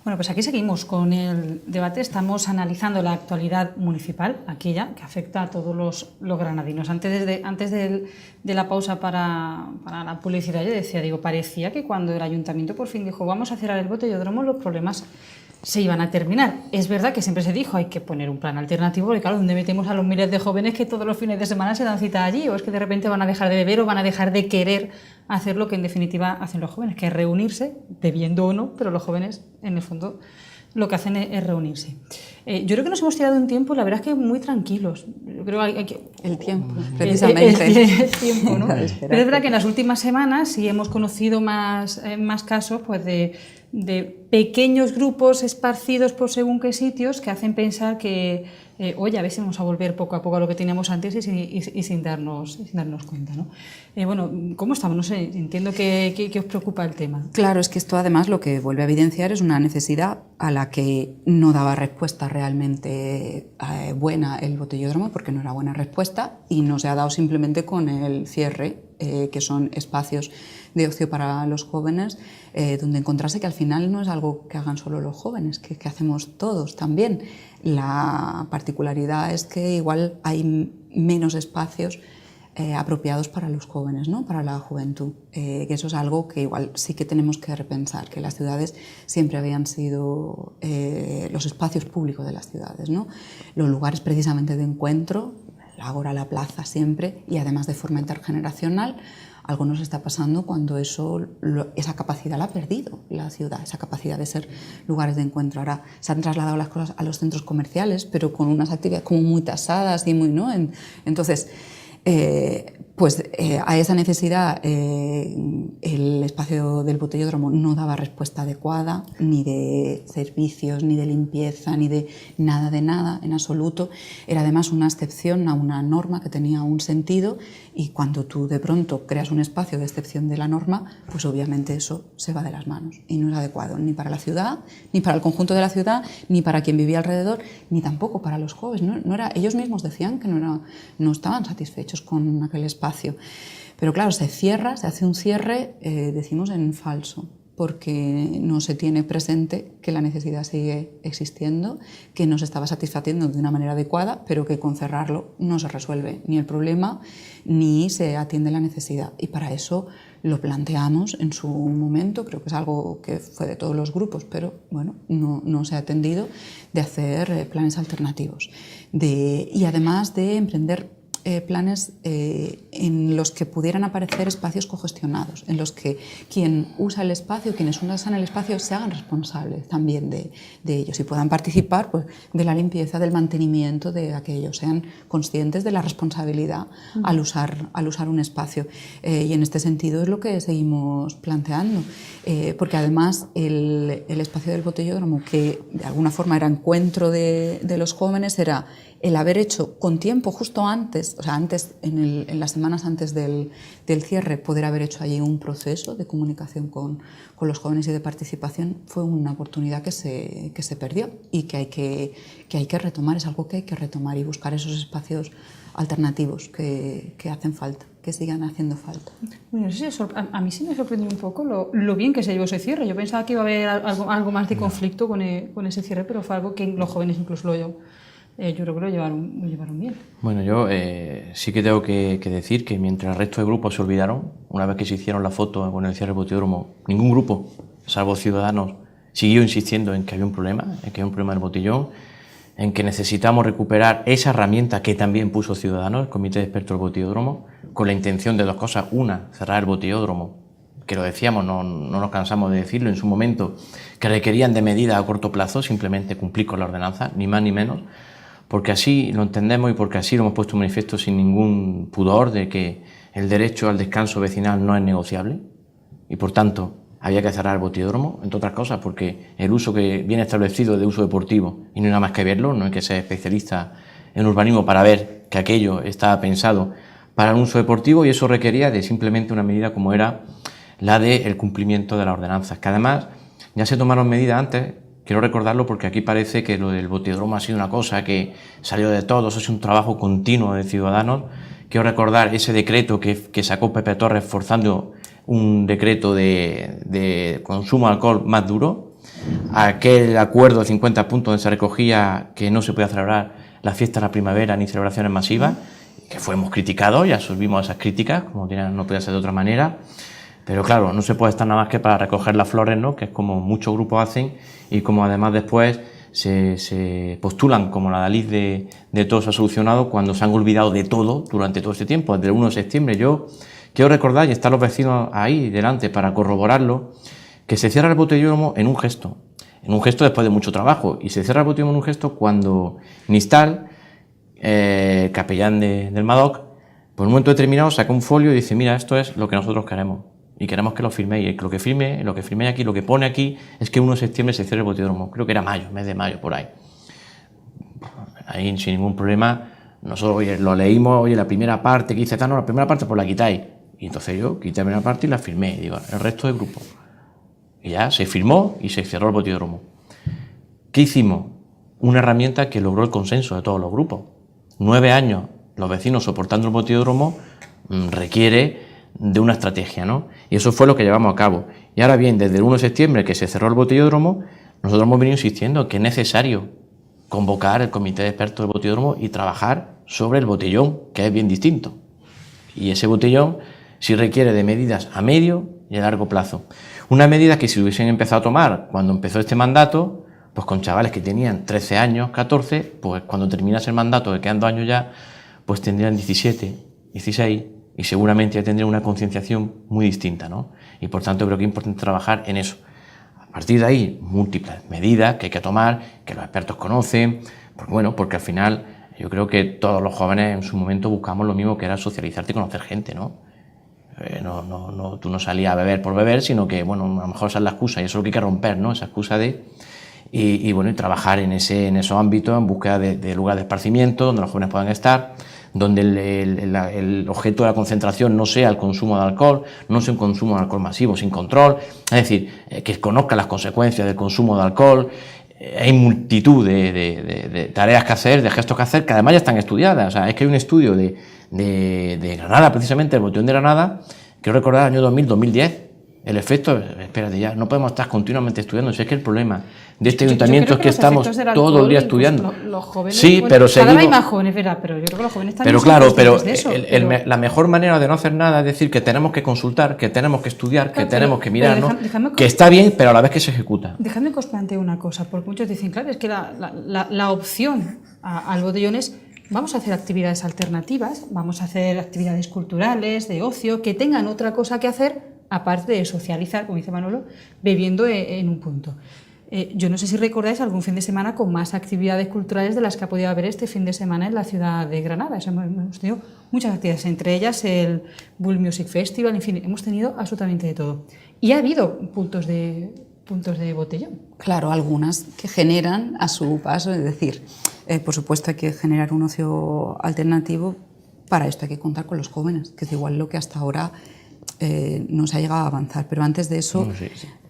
Bueno, pues aquí seguimos con el debate. Estamos analizando la actualidad municipal, aquella que afecta a todos los granadinos. Antes de la pausa para la publicidad, yo decía, parecía que cuando el ayuntamiento por fin dijo vamos a cerrar el botellódromo, los problemas se iban a terminar. Es verdad que siempre se dijo hay que poner un plan alternativo, porque claro, ¿dónde metemos a los miles de jóvenes que todos los fines de semana se dan cita allí? ¿O es que de repente van a dejar de beber o van a dejar de querer hacer lo que en definitiva hacen los jóvenes, que es reunirse, bebiendo o no, pero los jóvenes en el fondo lo que hacen es reunirse? Yo creo que nos hemos tirado un tiempo, la verdad es que muy tranquilos. Yo creo que hay que... El tiempo, precisamente. El tiempo, ¿no? Pero es verdad que en las últimas semanas sí hemos conocido más casos pues de pequeños grupos esparcidos por según qué sitios que hacen pensar que, oye, a ver si vamos a volver poco a poco a lo que teníamos antes y sin darnos cuenta, ¿no? Bueno, ¿cómo estamos? No sé, entiendo que os preocupa el tema. Claro, es que esto además lo que vuelve a evidenciar es una necesidad a la que no daba respuesta realmente buena el botellódromo, porque no era buena respuesta, y no se ha dado simplemente con el cierre, que son espacios de ocio para los jóvenes, donde encontrarse que al final no es algo que hagan solo los jóvenes, que hacemos todos también. La particularidad es que igual hay menos espacios apropiados para los jóvenes, ¿no? Para la juventud, que eso es algo que igual sí que tenemos que repensar, que las ciudades siempre habían sido los espacios públicos de las ciudades, ¿no? Los lugares precisamente de encuentro, la ágora, la plaza siempre, y además de forma intergeneracional. Algo nos está pasando cuando esa capacidad la ha perdido la ciudad, esa capacidad de ser lugares de encuentro. Ahora se han trasladado las cosas a los centros comerciales, pero con unas actividades como muy tasadas y muy, ¿no? Entonces, a esa necesidad el espacio del botellódromo no daba respuesta adecuada, ni de servicios, ni de limpieza, ni de nada en absoluto. Era además una excepción a una norma que tenía un sentido, y cuando tú de pronto creas un espacio de excepción de la norma, pues obviamente eso se va de las manos y no es adecuado ni para la ciudad, ni para el conjunto de la ciudad, ni para quien vivía alrededor, ni tampoco para los jóvenes. Ellos mismos decían que no estaban satisfechos con aquel espacio. Pero claro, se hace un cierre, decimos en falso, porque no se tiene presente que la necesidad sigue existiendo, que no se estaba satisfaciendo de una manera adecuada, pero que con cerrarlo no se resuelve ni el problema ni se atiende la necesidad. Y para eso lo planteamos en su momento, creo que es algo que fue de todos los grupos, pero bueno, no se ha atendido, de hacer planes alternativos y además de emprender planes en los que pudieran aparecer espacios cogestionados, en los que quien usa el espacio, quienes usan el espacio, se hagan responsables también de ellos y puedan participar pues, de la limpieza, del mantenimiento de aquello, sean conscientes de la responsabilidad al usar un espacio. Y en este sentido es lo que seguimos planteando, porque además el espacio del botellódromo, que de alguna forma era encuentro de los jóvenes, era el haber hecho con tiempo justo antes antes, o sea, en las semanas antes del cierre, poder haber hecho allí un proceso de comunicación con los jóvenes y de participación fue una oportunidad que se perdió y que hay que retomar, es algo que hay que retomar y buscar esos espacios alternativos que hacen falta, que sigan haciendo falta. Bueno, a mí sí me sorprendió un poco lo bien que se llevó ese cierre. Yo pensaba que iba a haber algo más de conflicto con ese cierre, pero fue algo que los jóvenes incluso yo creo que lo llevaron bien. Bueno, yo sí que tengo que decir que mientras el resto de grupos se olvidaron, una vez que se hicieron la foto con el cierre del botilladódromo, ningún grupo, salvo Ciudadanos, siguió insistiendo en que había un problema, en que había un problema del botellón, en que necesitamos recuperar esa herramienta que también puso Ciudadanos, el Comité de Expertos del Botellódromo, con la intención de dos cosas. Una, cerrar el botellódromo, que lo decíamos, no nos cansamos de decirlo en su momento, que requerían de medidas a corto plazo, simplemente cumplir con la ordenanza, ni más ni menos, porque así lo entendemos y porque así lo hemos puesto en manifiesto sin ningún pudor de que el derecho al descanso vecinal no es negociable y por tanto había que cerrar el botellódromo, entre otras cosas porque el uso que viene establecido de uso deportivo, y no hay nada más que verlo, no hay que ser especialista en urbanismo para ver que aquello estaba pensado para el uso deportivo y eso requería de simplemente una medida como era la del cumplimiento de las ordenanzas, que además ya se tomaron medidas antes. Quiero recordarlo porque aquí parece que lo del botellódromo ha sido una cosa que salió de todos, es un trabajo continuo de Ciudadanos. Quiero recordar ese decreto que sacó Pepe Torres forzando un decreto de consumo de alcohol más duro, aquel acuerdo de 50 puntos donde se recogía que no se podía celebrar las fiestas de la primavera ni celebraciones masivas, que fuimos criticados y absorbimos esas críticas, como no podía ser de otra manera. Pero claro, no se puede estar nada más que para recoger las flores, ¿no? Que es como muchos grupos hacen y como además después se postulan como la Dalí de todo se ha solucionado cuando se han olvidado de todo durante todo este tiempo, desde el 1 de septiembre. Yo quiero recordar, y están los vecinos ahí delante para corroborarlo, que se cierra el botellódromo en un gesto después de mucho trabajo, y se cierra el botellódromo en un gesto cuando Nistal, capellán del MADOC, por un momento determinado saca un folio y dice: mira, esto es lo que nosotros queremos. Y queremos que lo firméis. Y lo que firméis aquí, lo que pone aquí, es que 1 de septiembre se cierre el botellódromo. Creo que era mayo, mes de mayo, por ahí. Ahí sin ningún problema. Nosotros oye, lo leímos, oye, la primera parte que dice, no, la primera parte pues la quitáis. Y entonces yo quité la primera parte y la firmé. Digo, el resto del grupo. Y ya se firmó y se cerró el botellódromo. ¿Qué hicimos? Una herramienta que logró el consenso de todos los grupos. 9 años los vecinos soportando el botellódromo requiere de una estrategia, ¿no? Y eso fue lo que llevamos a cabo. Y ahora bien, desde el 1 de septiembre que se cerró el botellódromo, nosotros hemos venido insistiendo que es necesario convocar el comité de expertos del botellódromo y trabajar sobre el botellón, que es bien distinto. Y ese botellón sí requiere de medidas a medio y a largo plazo. Unas medidas que si se hubiesen empezado a tomar cuando empezó este mandato, pues con chavales que tenían 13 años, 14, pues cuando terminase el mandato, que quedan 2 años ya, pues tendrían 17, 16, y seguramente ya tendría una concienciación muy distinta, ¿no? Y por tanto creo que es importante trabajar en eso. A partir de ahí, múltiples medidas que hay que tomar, que los expertos conocen, porque al final yo creo que todos los jóvenes en su momento buscamos lo mismo, que era socializarte y conocer gente, ¿no? Tú no salías a beber por beber, sino que, bueno, a lo mejor esa es la excusa y eso es lo que hay que romper, ¿no? Esa excusa de... Y trabajar en esos ámbitos, en búsqueda de lugares de esparcimiento, donde los jóvenes puedan estar, donde el objeto de la concentración no sea el consumo de alcohol, no sea un consumo de alcohol masivo sin control, es decir, que conozcan las consecuencias del consumo de alcohol. Hay multitud de tareas que hacer, de gestos que hacer, que además ya están estudiadas. O sea, es que hay un estudio de Granada, precisamente, el botellón de Granada, quiero recordar el año 2000-2010. El efecto, espérate ya, no podemos estar continuamente estudiando, si es que el problema de este ayuntamiento es que estamos todo el día estudiando. Los jóvenes, sí, bueno, pero seguimos... Cada vez hay más jóvenes, ¿verdad? Pero yo creo que los jóvenes también son conscientes de eso. La mejor manera de no hacer nada es decir que tenemos que consultar, que tenemos que estudiar, que tenemos que mirar, ¿no? Que está bien, pero a la vez que se ejecuta. Dejadme que os plantee una cosa, porque muchos dicen, claro, es que la opción al botellón es: vamos a hacer actividades alternativas, vamos a hacer actividades culturales, de ocio, que tengan otra cosa que hacer, aparte de socializar, como dice Manolo, bebiendo en un punto. Yo no sé si recordáis algún fin de semana con más actividades culturales de las que ha podido haber este fin de semana en la ciudad de Granada. Hemos tenido muchas actividades, entre ellas el Bull Music Festival, en fin, hemos tenido absolutamente de todo. Y ha habido puntos de botellón. Claro, algunas que generan a su paso, es decir, por supuesto hay que generar un ocio alternativo, para esto hay que contar con los jóvenes, que es igual lo que hasta ahora no se ha llegado a avanzar. Pero antes de eso,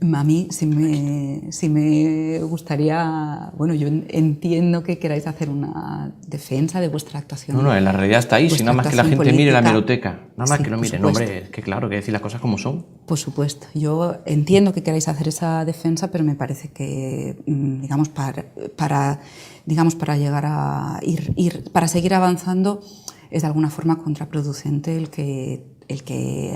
a mí sí me gustaría... Bueno, yo entiendo que queráis hacer una defensa de vuestra actuación. No, la realidad está ahí, si nada más que la gente política. mire la hemeroteca, nada más Sí, que lo mire. No, hombre, es que claro, que decir las cosas como son. Por supuesto, yo entiendo que queráis hacer esa defensa, pero me parece que, digamos, para llegar a para seguir avanzando, es de alguna forma contraproducente el que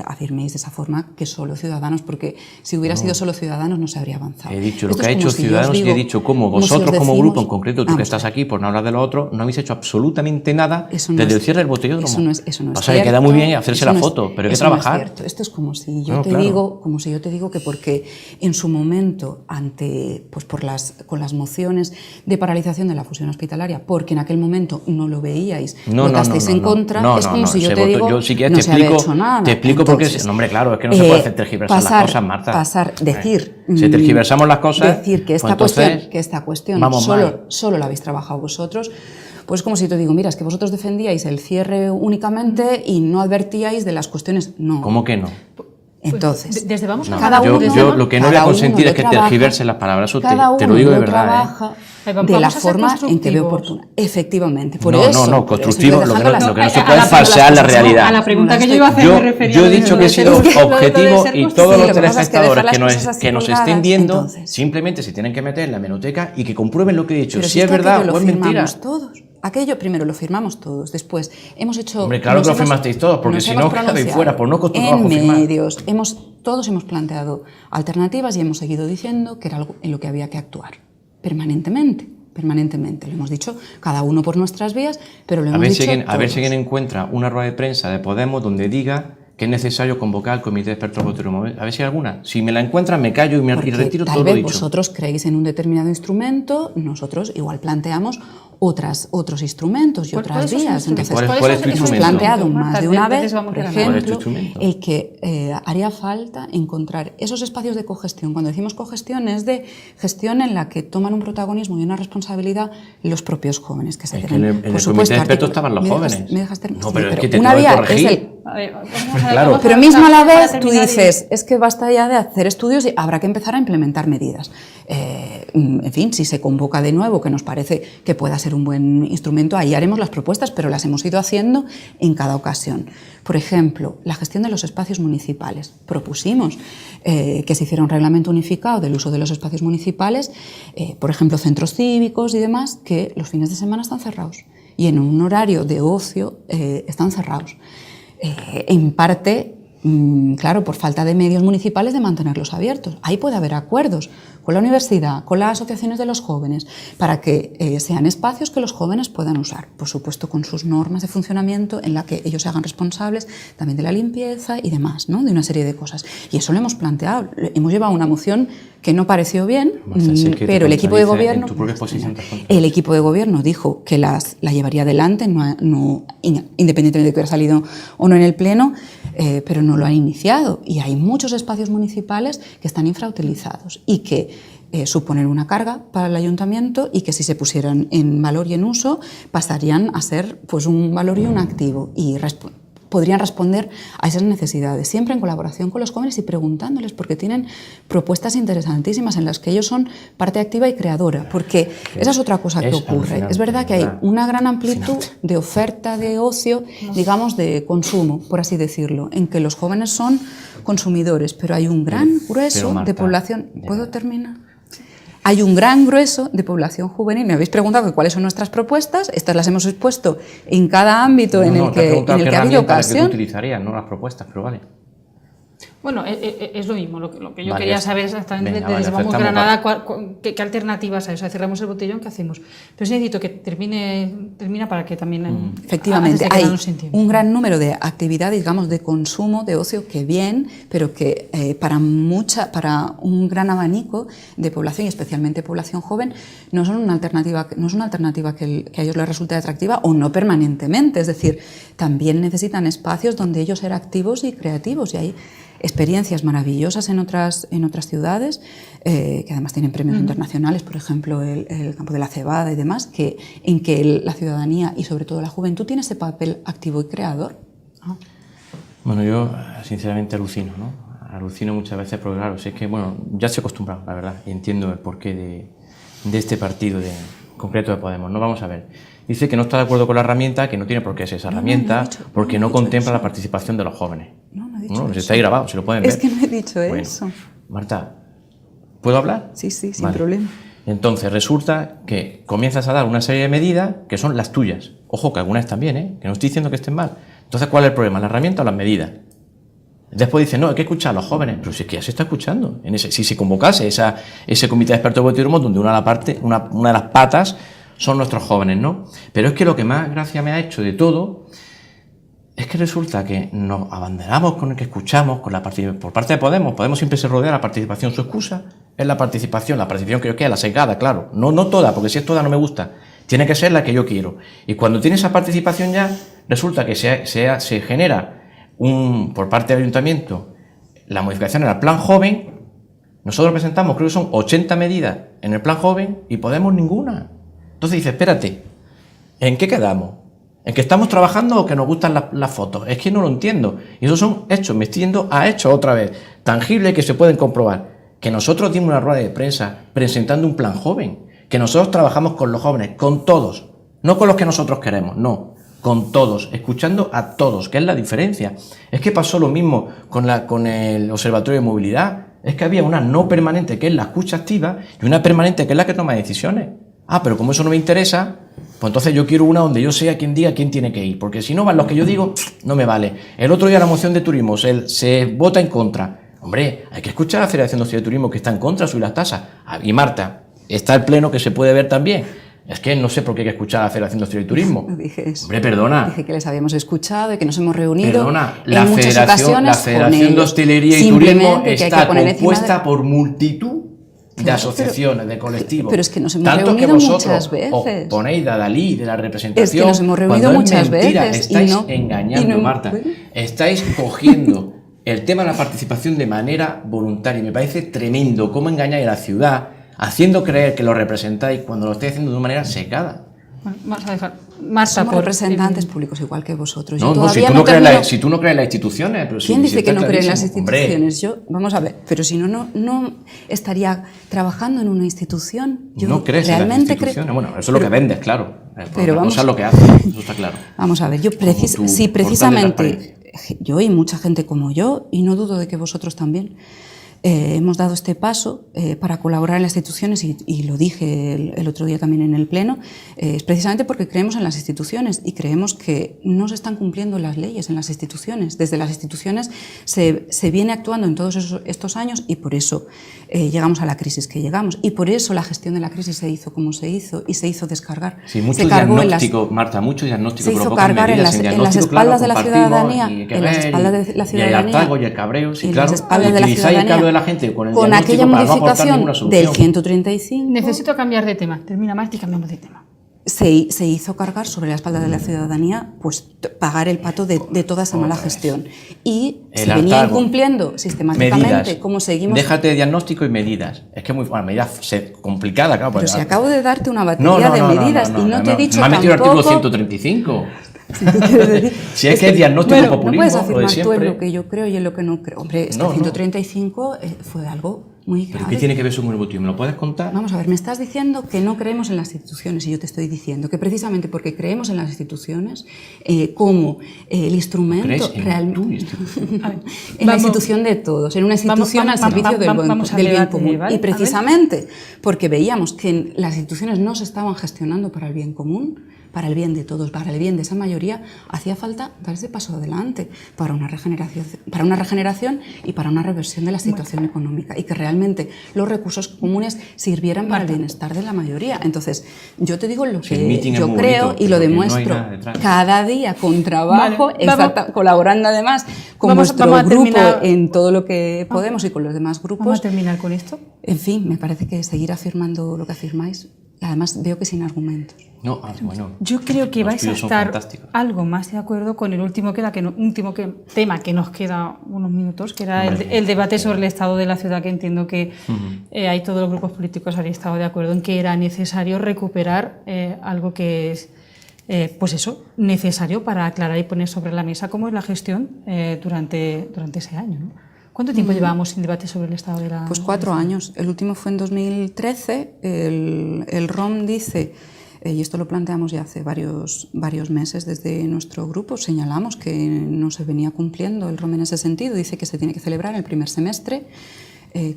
afirméis de esa forma que solo Ciudadanos, porque si hubiera sido solo Ciudadanos no se habría avanzado. He dicho lo que ha hecho Ciudadanos y he dicho cómo vosotros como grupo en concreto, tú que estás aquí, por no hablar de lo otro, no habéis hecho absolutamente nada desde el cierre del botellódromo. Eso no es o sea, que queda muy bien hacerse la foto, pero hay que trabajar. No es cierto. Esto es como si yo te digo que porque en su momento, con las mociones de paralización de la fusión hospitalaria, porque en aquel momento no lo veíais, votasteis en contra, es como si yo te digo, yo, si quieres, no se había hecho nada. Te explico por qué. No, hombre, claro, es que no se puede hacer tergiversar las cosas, Marta. Si tergiversamos las cosas, decir que esta cuestión solo la habéis trabajado vosotros, pues como si te digo, mira, es que vosotros defendíais el cierre únicamente y no advertíais de las cuestiones. No. ¿Cómo que no? Entonces, desde vamos no, yo lo que no voy a consentir es que tergiversen las palabras, te lo digo de verdad. De la forma en que veo oportuna. Efectivamente. Por constructivo, lo que no se puede es falsear la realidad. A la pregunta que yo iba a hacer me refería. Yo he dicho que he sido objetivo y todos los telespectadores que nos estén viendo simplemente se tienen que meter en la hemeroteca y que comprueben lo que he dicho. Si es verdad o es mentira. Aquello primero lo firmamos todos, después hemos hecho... Hombre, claro que lo firmasteis todos, porque si no quedabais fuera, por no costumbraros a firmar. En medios, todos hemos planteado alternativas y hemos seguido diciendo que era algo en lo que había que actuar, permanentemente. Lo hemos dicho cada uno por nuestras vías, pero lo hemos dicho todos. A ver si alguien encuentra una rueda de prensa de Podemos donde diga que es necesario convocar al Comité de Expertos del Botellódromo. A ver si hay alguna. Si me la encuentran, me callo y retiro todo lo dicho. Vosotros creéis en un determinado instrumento, nosotros igual planteamos otros instrumentos y otras vías. Entonces, ¿Cuál es tu hemos instrumento? planteado más de una vez, por ejemplo, el que haría falta encontrar esos espacios de cogestión. Cuando decimos cogestión es de gestión en la que toman un protagonismo y una responsabilidad los propios jóvenes que se en el Comité de Expertos estaban los jóvenes. No, pero es que te una tengo que vía corregir. es el... Claro. Pero mismo a la vez tú dices, es que basta ya de hacer estudios y habrá que empezar a implementar medidas. En fin, si se convoca de nuevo, que nos parece que pueda ser un buen instrumento, ahí haremos las propuestas, pero las hemos ido haciendo en cada ocasión. Por ejemplo, la gestión de los espacios municipales. Propusimos que se hiciera un reglamento unificado del uso de los espacios municipales, por ejemplo, centros cívicos y demás, que los fines de semana están cerrados y en un horario de ocio están cerrados. En parte, claro, por falta de medios municipales de mantenerlos abiertos. Ahí puede haber acuerdos con la universidad, con las asociaciones de los jóvenes, para que sean espacios que los jóvenes puedan usar, por supuesto con sus normas de funcionamiento en la que ellos se hagan responsables también de la limpieza y demás, ¿no? De una serie de cosas. Y eso lo hemos planteado. Hemos llevado una moción que no pareció bien, pero el equipo de gobierno... El equipo de gobierno dijo que la llevaría adelante, independientemente de que hubiera salido o no en el Pleno, pero no lo han iniciado. Y hay muchos espacios municipales que están infrautilizados y que suponen una carga para el ayuntamiento y que si se pusieran en valor y en uso pasarían a ser pues un valor y un activo y podrían responder a esas necesidades, siempre en colaboración con los jóvenes y preguntándoles, porque tienen propuestas interesantísimas en las que ellos son parte activa y creadora, porque esa es otra cosa que ocurre. Es verdad que hay una gran amplitud de oferta de ocio, digamos, de consumo, por así decirlo, en que los jóvenes son consumidores, pero hay un gran grueso de población... ¿Puedo terminar? Hay un gran grueso de población juvenil. Me habéis preguntado cuáles son nuestras propuestas. Estas las hemos expuesto en cada ámbito en el que ha habido ocasión. ¿Qué utilizarías, no las propuestas? Pero vale. Bueno, es lo mismo. Lo que yo quería saber exactamente desde Vamos Granada, ¿qué alternativas hay? O sea, cerramos el botellón, ¿qué hacemos? Pero sí necesito que termina para que también... Efectivamente, hay un gran número de actividades, digamos, de consumo, de ocio, que bien, pero que para un gran abanico de población, y especialmente población joven, no es una alternativa que a ellos les resulte atractiva o no permanentemente. Es decir, también necesitan espacios donde ellos ser activos y creativos, y ahí experiencias maravillosas en otras ciudades, que además tienen premios internacionales, por ejemplo, el campo de la cebada y demás, en que la ciudadanía y sobre todo la juventud tiene ese papel activo y creador. Bueno, yo sinceramente alucino, ¿no? Alucino muchas veces porque, claro, si es que, bueno, ya estoy acostumbrado, la verdad, y entiendo el porqué de este partido concreto de Podemos. No, vamos a ver. Dice que no está de acuerdo con la herramienta, que no tiene por qué ser esa herramienta, porque no contempla la participación de los jóvenes. No he dicho eso. Si está ahí grabado, si lo pueden ver. Es que no he dicho eso. Marta, ¿puedo hablar? Sí, sin problema. Entonces, resulta que comienzas a dar una serie de medidas que son las tuyas. Ojo, que algunas están bien, que no estoy diciendo que estén mal. Entonces, ¿cuál es el problema? ¿La herramienta o las medidas? Después dice, no, hay que escuchar a los jóvenes. Pero si es que ya se está escuchando. Si se convocase ese comité de expertos de turismo, donde una de las patas son nuestros jóvenes, ¿no? Pero es que lo que más gracia me ha hecho de todo es que resulta que nos abanderamos con el que escuchamos, con la participación. Por parte de Podemos siempre se rodea la participación. Su excusa es la participación que yo quiero, la sesgada, claro. No toda, porque si es toda no me gusta. Tiene que ser la que yo quiero. Y cuando tiene esa participación ya, resulta que se genera por parte del ayuntamiento la modificación en el plan joven. Nosotros presentamos, creo que son 80 medidas en el plan joven y Podemos ninguna. Entonces dice, espérate, ¿en qué quedamos? ¿En que estamos trabajando o que nos gustan las fotos? Es que no lo entiendo. Y esos son hechos, me estoy yendo a hechos otra vez, tangibles que se pueden comprobar. Que nosotros dimos una rueda de prensa presentando un plan joven, que nosotros trabajamos con los jóvenes, con todos, no con los que nosotros queremos, no, con todos, escuchando a todos, que es la diferencia. Es que pasó lo mismo con el Observatorio de Movilidad, es que había una no permanente que es la escucha activa y una permanente que es la que toma decisiones. Ah, pero como eso no me interesa, pues entonces yo quiero una donde yo sea quien diga quién tiene que ir, porque si no van los que yo digo, no me vale. El otro día la moción de turismo se vota en contra. Hombre, hay que escuchar a la Federación de Hostelería de Turismo que está en contra de subir las tasas. Y Marta, está el pleno que se puede ver también. Es que no sé por qué hay que escuchar a la Federación de Hostelería y Turismo. No dije eso. Hombre, perdona. Dije que les habíamos escuchado y que nos hemos reunido. Perdona, en la muchas ocasiones Federación de Hostelería y Turismo está compuesta por multitud de asociaciones, de colectivos. Pero es que nos hemos Tanto reunido que vosotros muchas veces. os ponéis a Dalí de la representación. Es que nos hemos reunido cuando muchas es mentira, veces. Estáis engañando, Marta. Estáis cogiendo el tema de la participación de manera voluntaria. Me parece tremendo cómo engañáis a la ciudad, haciendo creer que lo representáis cuando lo estáis haciendo de una manera secada. Bueno, vamos a dejar. Marta, somos representantes públicos igual que vosotros. No, si tú no crees en las instituciones. Pero ¿Quién dice que no cree en las instituciones? Vamos a ver, pero si no estaría trabajando en una institución. Yo no crees en las instituciones. Bueno, eso es lo que vendes, claro. Pero vamos, cosa es lo que haces, eso está claro. Vamos a ver, si precisamente yo y mucha gente como yo, y no dudo de que vosotros también, hemos dado este paso para colaborar en las instituciones y lo dije el otro día también en el Pleno, es precisamente porque creemos en las instituciones y creemos que no se están cumpliendo las leyes en las instituciones. Desde las instituciones se viene actuando en todos estos años y por eso llegamos a la crisis que llegamos y por eso la gestión de la crisis se hizo como se hizo y se hizo descargar. Sí, mucho diagnóstico, Marta, mucho diagnóstico. Se hizo cargar en las espaldas de la ciudadanía, en las espaldas de la ciudadanía. Y el hartazgo y el cabreo, sí, claro. En las espaldas de la ciudadanía. La gente con aquella modificación del 135. Necesito cambiar de tema. Termina, Marta, y cambiamos de tema. Se hizo cargar sobre la espalda de la ciudadanía pues pagar el pato de toda esa mala gestión. Y se venía incumpliendo sistemáticamente, medidas. Como seguimos... Déjate de diagnóstico y medidas. Es que es muy medidas complicada, claro. Pero si acabo de darte una batería de medidas y no te he dicho tampoco... Me ha metido el artículo 135. Si es que es diagnóstico populismo, no puedes afirmar tú en lo que yo creo y en lo que no creo. Hombre, este 135 fue algo muy grave. ¿Pero qué tiene que ver eso con el botín? ¿Me lo puedes contar? Vamos a ver, me estás diciendo que no creemos en las instituciones y yo te estoy diciendo que precisamente porque creemos en las instituciones como el instrumento realmente en la institución de todos, en una institución al servicio del bien común. ¿Vale? Y precisamente porque veíamos que las instituciones no se estaban gestionando para el bien común, para el bien de todos, para el bien de esa mayoría, hacía falta dar ese paso adelante para una regeneración y para una reversión de la situación económica y que realmente los recursos comunes sirvieran para el bienestar de la mayoría. Entonces, yo te digo lo que yo creo y lo demuestro cada día con trabajo, colaborando además con vuestro grupo en todo lo que podemos y con los demás grupos. ¿Vamos a terminar con esto? En fin, me parece que seguir afirmando lo que afirmáis Además veo que sin argumentos. No, bueno. Yo creo que los vais a tuyos son estar fantásticos. algo más de acuerdo con el último tema que nos queda unos minutos, que era el debate sobre el estado de la ciudad, que entiendo que ahí todos los grupos políticos habrían estado de acuerdo en que era necesario recuperar algo que es, pues eso, necesario para aclarar y poner sobre la mesa cómo es la gestión durante ese año, ¿no? ¿Cuánto tiempo llevábamos sin debate sobre el estado de la Pues 4 años. El último fue en 2013. El ROM dice, y esto lo planteamos ya hace varios meses desde nuestro grupo, señalamos que no se venía cumpliendo el ROM en ese sentido. Dice que se tiene que celebrar el primer semestre.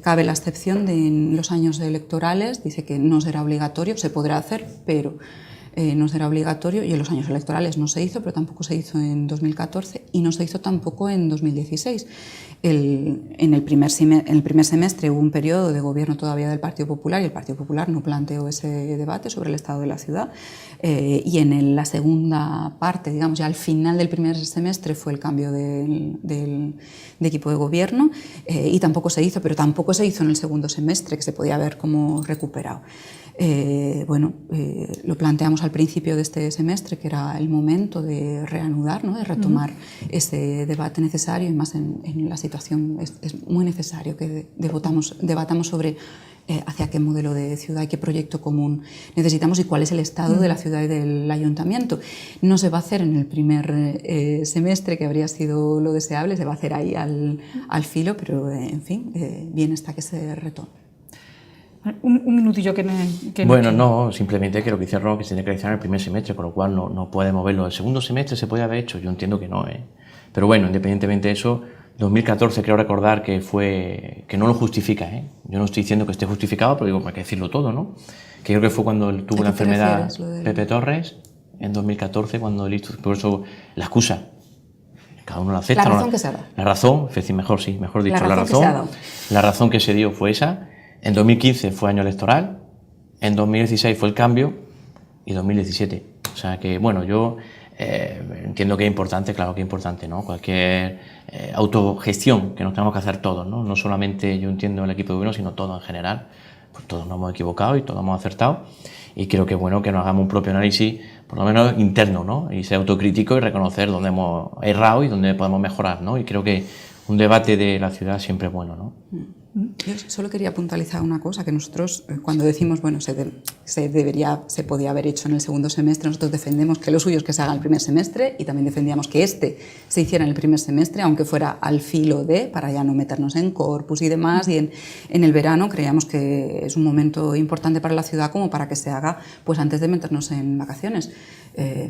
Cabe la excepción de en los años electorales. Dice que no será obligatorio, se podrá hacer, pero no será obligatorio, y en los años electorales no se hizo, pero tampoco se hizo en 2014 y no se hizo tampoco en 2016. En el primer semestre hubo un periodo de gobierno todavía del Partido Popular y el Partido Popular no planteó ese debate sobre el estado de la ciudad, y en la segunda parte, digamos ya al final del primer semestre, fue el cambio de equipo de gobierno, y tampoco se hizo, pero tampoco se hizo en el segundo semestre, que se podía haber como recuperado. Lo planteamos al principio de este semestre, que era el momento de reanudar, ¿no? De retomar ese debate necesario, y más en la situación es muy necesario que debatamos sobre hacia qué modelo de ciudad y qué proyecto común necesitamos y cuál es el estado de la ciudad y del ayuntamiento. No se va a hacer en el primer semestre, que habría sido lo deseable, se va a hacer ahí al filo, pero en fin, bien está que se retome. Un minutillo que Bueno, no, simplemente que lo que dice Ron, que se tiene que realizar en el primer semestre, con lo cual no puede moverlo. El segundo semestre se puede haber hecho, yo entiendo que no, ¿eh? Pero bueno, independientemente de eso, 2014 creo recordar que no lo justifica, ¿eh? Yo no estoy diciendo que esté justificado, pero digo, hay que decirlo todo, ¿no? Que creo que fue cuando tuvo la enfermedad Pepe Torres, en 2014, cuando por eso la excusa. Cada uno la acepta. La razón que se ha dado. La razón, es decir, mejor dicho, la razón que se dio fue esa. En 2015 fue año electoral, en 2016 fue el cambio y 2017. O sea que, bueno, yo entiendo que es importante, claro que es importante, ¿no? Cualquier autogestión que nos tenemos que hacer todos, ¿no? No solamente yo entiendo el equipo de gobierno, sino todo en general. Pues todos nos hemos equivocado y todos hemos acertado. Y creo que es bueno que nos hagamos un propio análisis, por lo menos interno, ¿no? Y ser autocrítico y reconocer dónde hemos errado y dónde podemos mejorar, ¿no? Y creo que un debate de la ciudad siempre es bueno, ¿no? Yo solo quería puntualizar una cosa, que nosotros cuando decimos, bueno, se podía haber hecho en el segundo semestre, nosotros defendemos que lo suyo es que se haga en el primer semestre, y también defendíamos que se hiciera en el primer semestre, aunque fuera al filo para ya no meternos en corpus y demás, y en el verano creíamos que es un momento importante para la ciudad como para que se haga pues antes de meternos en vacaciones.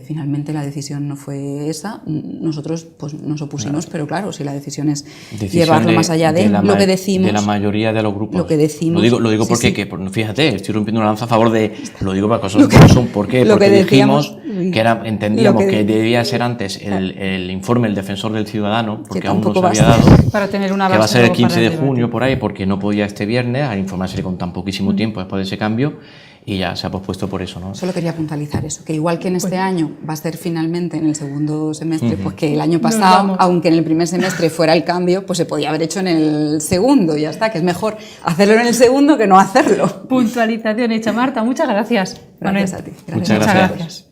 Finalmente la decisión no fue esa, nosotros pues nos opusimos, pero claro, si la decisión es llevarlo más allá de lo que decimos, de la mayoría de los grupos, lo que decimos, lo digo porque sí. Fíjate, estoy rompiendo una lanza a favor de, lo digo para cosas que no son, ¿por qué? Porque dijimos que entendíamos que debía ser antes el informe del defensor del ciudadano, porque aún no se había dado, para tener una base, que va a ser el 15 de junio por ahí, porque no podía este viernes, al informarse con tan poquísimo tiempo después de ese cambio, y ya se ha pospuesto por eso, ¿no? Solo quería puntualizar eso, que igual que en este año va a ser finalmente en el segundo semestre, pues que el año pasado, aunque en el primer semestre fuera el cambio, pues se podía haber hecho en el segundo, y ya está, que es mejor hacerlo en el segundo que no hacerlo. Puntualización hecha. Marta, muchas gracias. Gracias a ti. Muchas gracias.